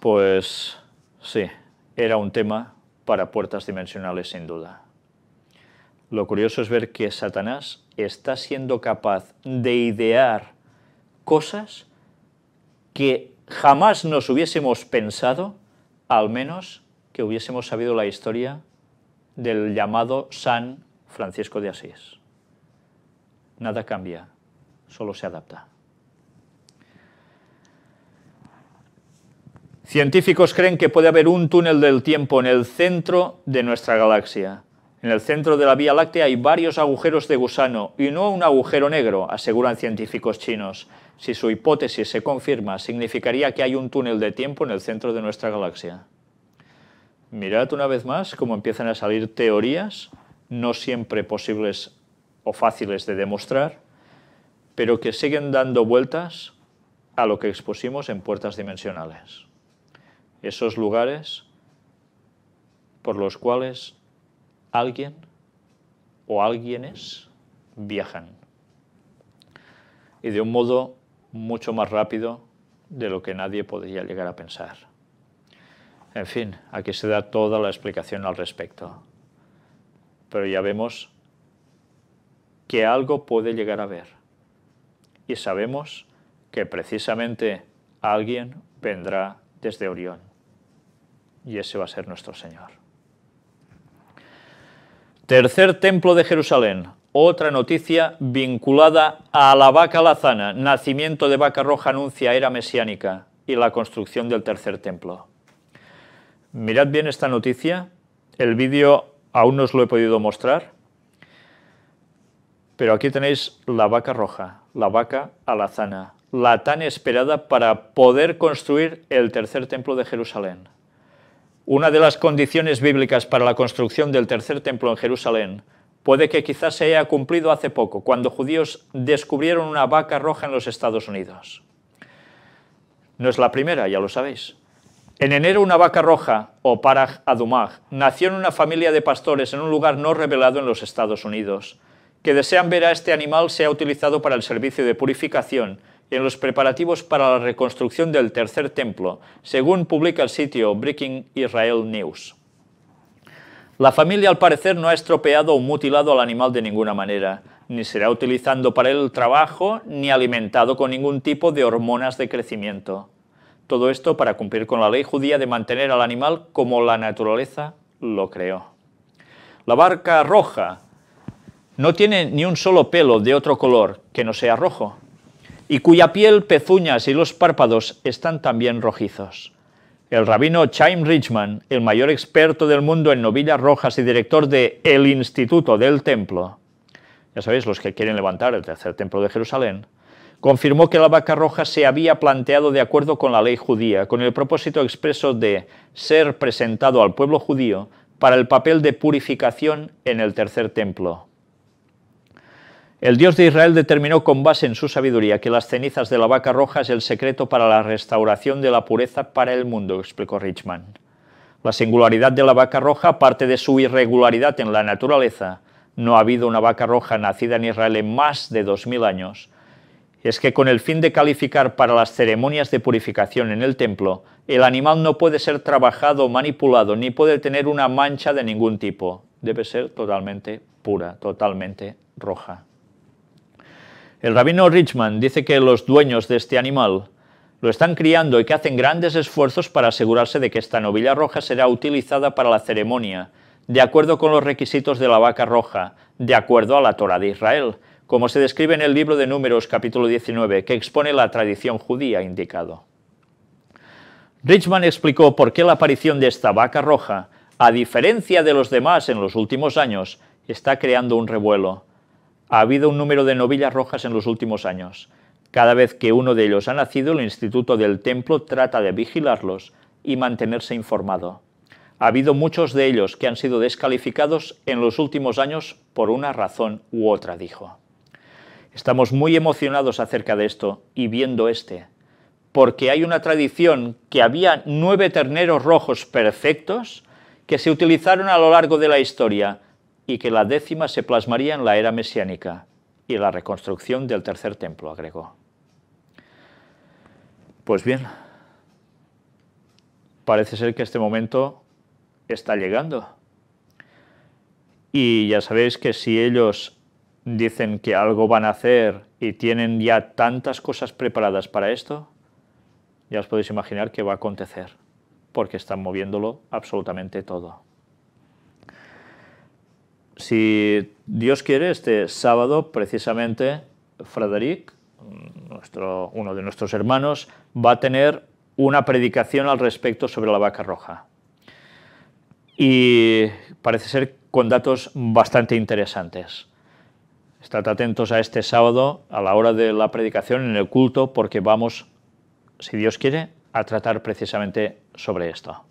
Pues sí, era un tema para puertas dimensionales sin duda. Lo curioso es ver que Satanás está siendo capaz de idear cosas que jamás nos hubiésemos pensado, al menos que hubiésemos sabido la historia del llamado San Francisco de Asís. Nada cambia, solo se adapta. Científicos creen que puede haber un túnel del tiempo en el centro de nuestra galaxia. En el centro de la Vía Láctea hay varios agujeros de gusano y no un agujero negro, aseguran científicos chinos. Si su hipótesis se confirma, significaría que hay un túnel de tiempo en el centro de nuestra galaxia. Mirad una vez más cómo empiezan a salir teorías, no siempre posibles o fáciles de demostrar, pero que siguen dando vueltas a lo que expusimos en Puertas Dimensionales. Esos lugares por los cuales alguien o alguienes viajan, y de un modo mucho más rápido de lo que nadie podría llegar a pensar. En fin, aquí se da toda la explicación al respecto, pero ya vemos que algo puede llegar a ver, y sabemos que precisamente alguien vendrá desde Orión, y ese va a ser nuestro Señor. Tercer templo de Jerusalén. Otra noticia vinculada a la vaca alazana. Nacimiento de vaca roja anuncia era mesiánica y la construcción del tercer templo. Mirad bien esta noticia. El vídeo aún no os lo he podido mostrar, pero aquí tenéis la vaca roja, la vaca alazana, la tan esperada para poder construir el tercer templo de Jerusalén. Una de las condiciones bíblicas para la construcción del tercer templo en Jerusalén puede que quizás se haya cumplido hace poco, cuando judíos descubrieron una vaca roja en los Estados Unidos. No es la primera, ya lo sabéis. En enero, una vaca roja, o Parag Adumah, nació en una familia de pastores en un lugar no revelado en los Estados Unidos, que desean ver a este animal sea utilizado para el servicio de purificación y en los preparativos para la reconstrucción del tercer templo, según publica el sitio Breaking Israel News. La familia, al parecer, no ha estropeado o mutilado al animal de ninguna manera, ni será utilizando para él trabajo, ni alimentado con ningún tipo de hormonas de crecimiento. Todo esto para cumplir con la ley judía de mantener al animal como la naturaleza lo creó. La vaca roja no tiene ni un solo pelo de otro color que no sea rojo, y cuya piel, pezuñas y los párpados están también rojizos. El rabino Chaim Richman, el mayor experto del mundo en novillas rojas y director de El Instituto del Templo, ya sabéis, los que quieren levantar el tercer templo de Jerusalén, confirmó que la vaca roja se había planteado de acuerdo con la ley judía, con el propósito expreso de ser presentado al pueblo judío para el papel de purificación en el tercer templo. El Dios de Israel determinó con base en su sabiduría que las cenizas de la vaca roja es el secreto para la restauración de la pureza para el mundo, explicó Richman. La singularidad de la vaca roja parte de su irregularidad en la naturaleza. No ha habido una vaca roja nacida en Israel en más de 2000 años. Es que con el fin de calificar para las ceremonias de purificación en el templo, el animal no puede ser trabajado o manipulado, ni puede tener una mancha de ningún tipo. Debe ser totalmente pura, totalmente roja. El rabino Richman dice que los dueños de este animal lo están criando y que hacen grandes esfuerzos para asegurarse de que esta novilla roja será utilizada para la ceremonia, de acuerdo con los requisitos de la vaca roja, de acuerdo a la Torá de Israel, como se describe en el libro de Números capítulo 19, que expone la tradición judía indicado. Richman explicó por qué la aparición de esta vaca roja, a diferencia de los demás en los últimos años, está creando un revuelo. Ha habido un número de novillas rojas en los últimos años. Cada vez que uno de ellos ha nacido, el Instituto del Templo trata de vigilarlos y mantenerse informado. Ha habido muchos de ellos que han sido descalificados en los últimos años por una razón u otra, dijo. Estamos muy emocionados acerca de esto y viendo porque hay una tradición que había 9 terneros rojos perfectos que se utilizaron a lo largo de la historia y que la 10ª se plasmaría en la era mesiánica y la reconstrucción del tercer templo, agregó. Pues bien, parece ser que este momento está llegando. Y ya sabéis que si ellos dicen que algo van a hacer y tienen ya tantas cosas preparadas para esto, ya os podéis imaginar qué va a acontecer, porque están moviéndolo absolutamente todo. Si Dios quiere, este sábado, precisamente, Frederic, uno de nuestros hermanos, va a tener una predicación al respecto sobre la vaca roja. Y parece ser con datos bastante interesantes. Estad atentos a este sábado, a la hora de la predicación en el culto, porque vamos, si Dios quiere, a tratar precisamente sobre esto.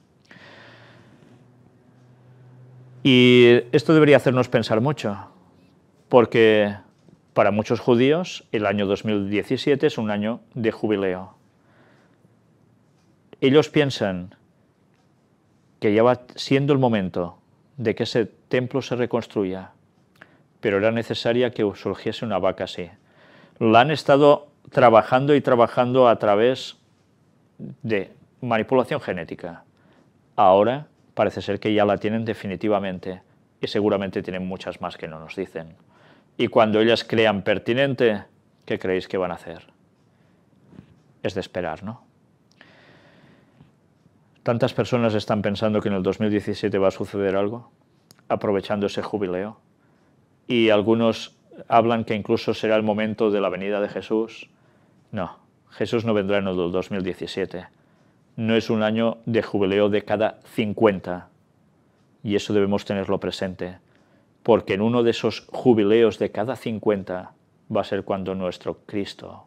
Y esto debería hacernos pensar mucho, porque para muchos judíos el año 2017 es un año de jubileo. Ellos piensan que ya va siendo el momento de que ese templo se reconstruya, pero era necesaria que surgiese una vaca así. La han estado trabajando y trabajando a través de manipulación genética. Ahora parece ser que ya la tienen definitivamente y seguramente tienen muchas más que no nos dicen. Y cuando ellas crean pertinente, ¿qué creéis que van a hacer? Es de esperar, ¿no? Tantas personas están pensando que en el 2017 va a suceder algo, aprovechando ese jubileo. Y algunos hablan que incluso será el momento de la venida de Jesús. No, Jesús no vendrá en el 2017. No es un año de jubileo de cada 50. Y eso debemos tenerlo presente. Porque en uno de esos jubileos de cada 50 va a ser cuando nuestro Cristo,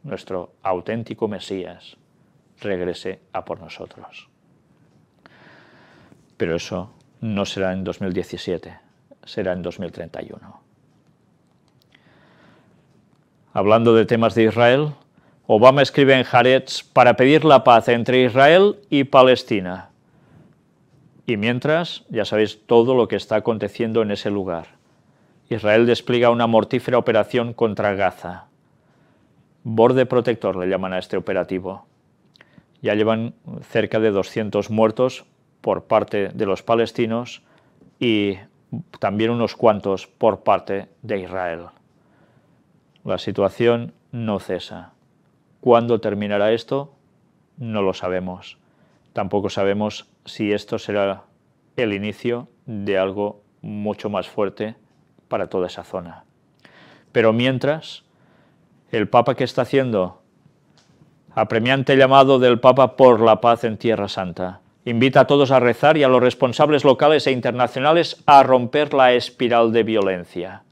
nuestro auténtico Mesías, regrese a por nosotros. Pero eso no será en 2017, será en 2031. Hablando de temas de Israel, Obama escribe en Haaretz para pedir la paz entre Israel y Palestina. Y mientras, ya sabéis todo lo que está aconteciendo en ese lugar. Israel despliega una mortífera operación contra Gaza. Borde protector le llaman a este operativo. Ya llevan cerca de 200 muertos por parte de los palestinos y también unos cuantos por parte de Israel. La situación no cesa. ¿Cuándo terminará esto? No lo sabemos. Tampoco sabemos si esto será el inicio de algo mucho más fuerte para toda esa zona. Pero mientras, el Papa, ¿qué está haciendo? Apremiante llamado del Papa por la paz en Tierra Santa. Invita a todos a rezar y a los responsables locales e internacionales a romper la espiral de violencia.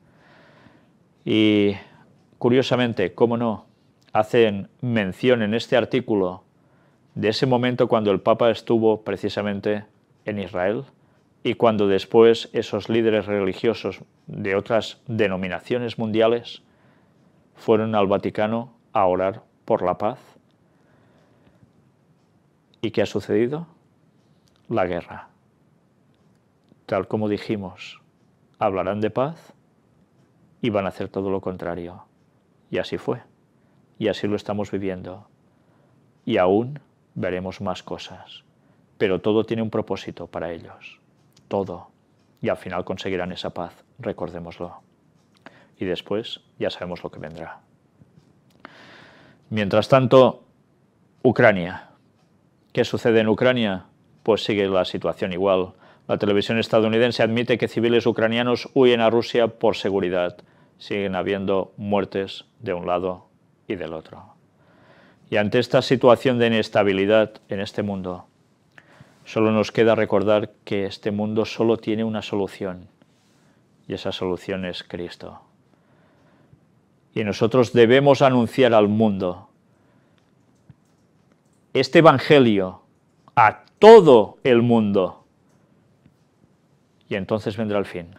Y, curiosamente, cómo no, hacen mención en este artículo de ese momento cuando el Papa estuvo precisamente en Israel y cuando después esos líderes religiosos de otras denominaciones mundiales fueron al Vaticano a orar por la paz. ¿Y qué ha sucedido? La guerra. Tal como dijimos, hablarán de paz y van a hacer todo lo contrario. Y así fue. Y así lo estamos viviendo. Y aún veremos más cosas. Pero todo tiene un propósito para ellos. Todo. Y al final conseguirán esa paz, recordémoslo. Y después ya sabemos lo que vendrá. Mientras tanto, Ucrania. ¿Qué sucede en Ucrania? Pues sigue la situación igual. La televisión estadounidense admite que civiles ucranianos huyen a Rusia por seguridad. siguen habiendo muertes de un lado y del otro. Y ante esta situación de inestabilidad en este mundo, solo nos queda recordar que este mundo solo tiene una solución, y esa solución es Cristo. Y nosotros debemos anunciar al mundo este Evangelio a todo el mundo, y entonces vendrá el fin.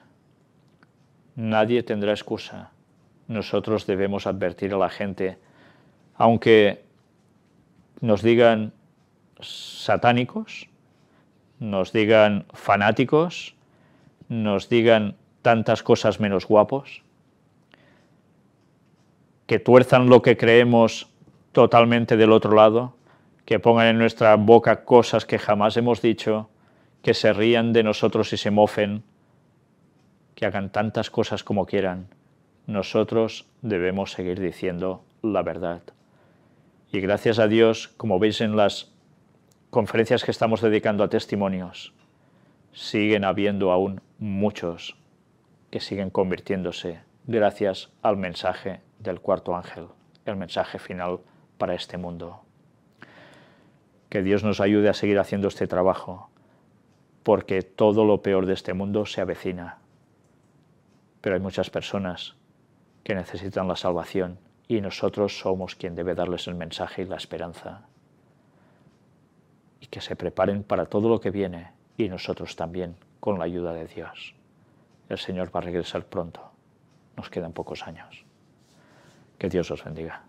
Nadie tendrá excusa. Nosotros debemos advertir a la gente, aunque nos digan satánicos, nos digan fanáticos, nos digan tantas cosas menos guapos, que tuerzan lo que creemos totalmente del otro lado, que pongan en nuestra boca cosas que jamás hemos dicho, que se rían de nosotros y se mofen, que hagan tantas cosas como quieran. Nosotros debemos seguir diciendo la verdad. Y gracias a Dios, como veis en las conferencias que estamos dedicando a testimonios, siguen habiendo aún muchos que siguen convirtiéndose gracias al mensaje del cuarto ángel, el mensaje final para este mundo. Que Dios nos ayude a seguir haciendo este trabajo, porque todo lo peor de este mundo se avecina. Pero hay muchas personas que necesitan la salvación y nosotros somos quien debe darles el mensaje y la esperanza. Y que se preparen para todo lo que viene y nosotros también, con la ayuda de Dios. El Señor va a regresar pronto. Nos quedan pocos años. Que Dios os bendiga.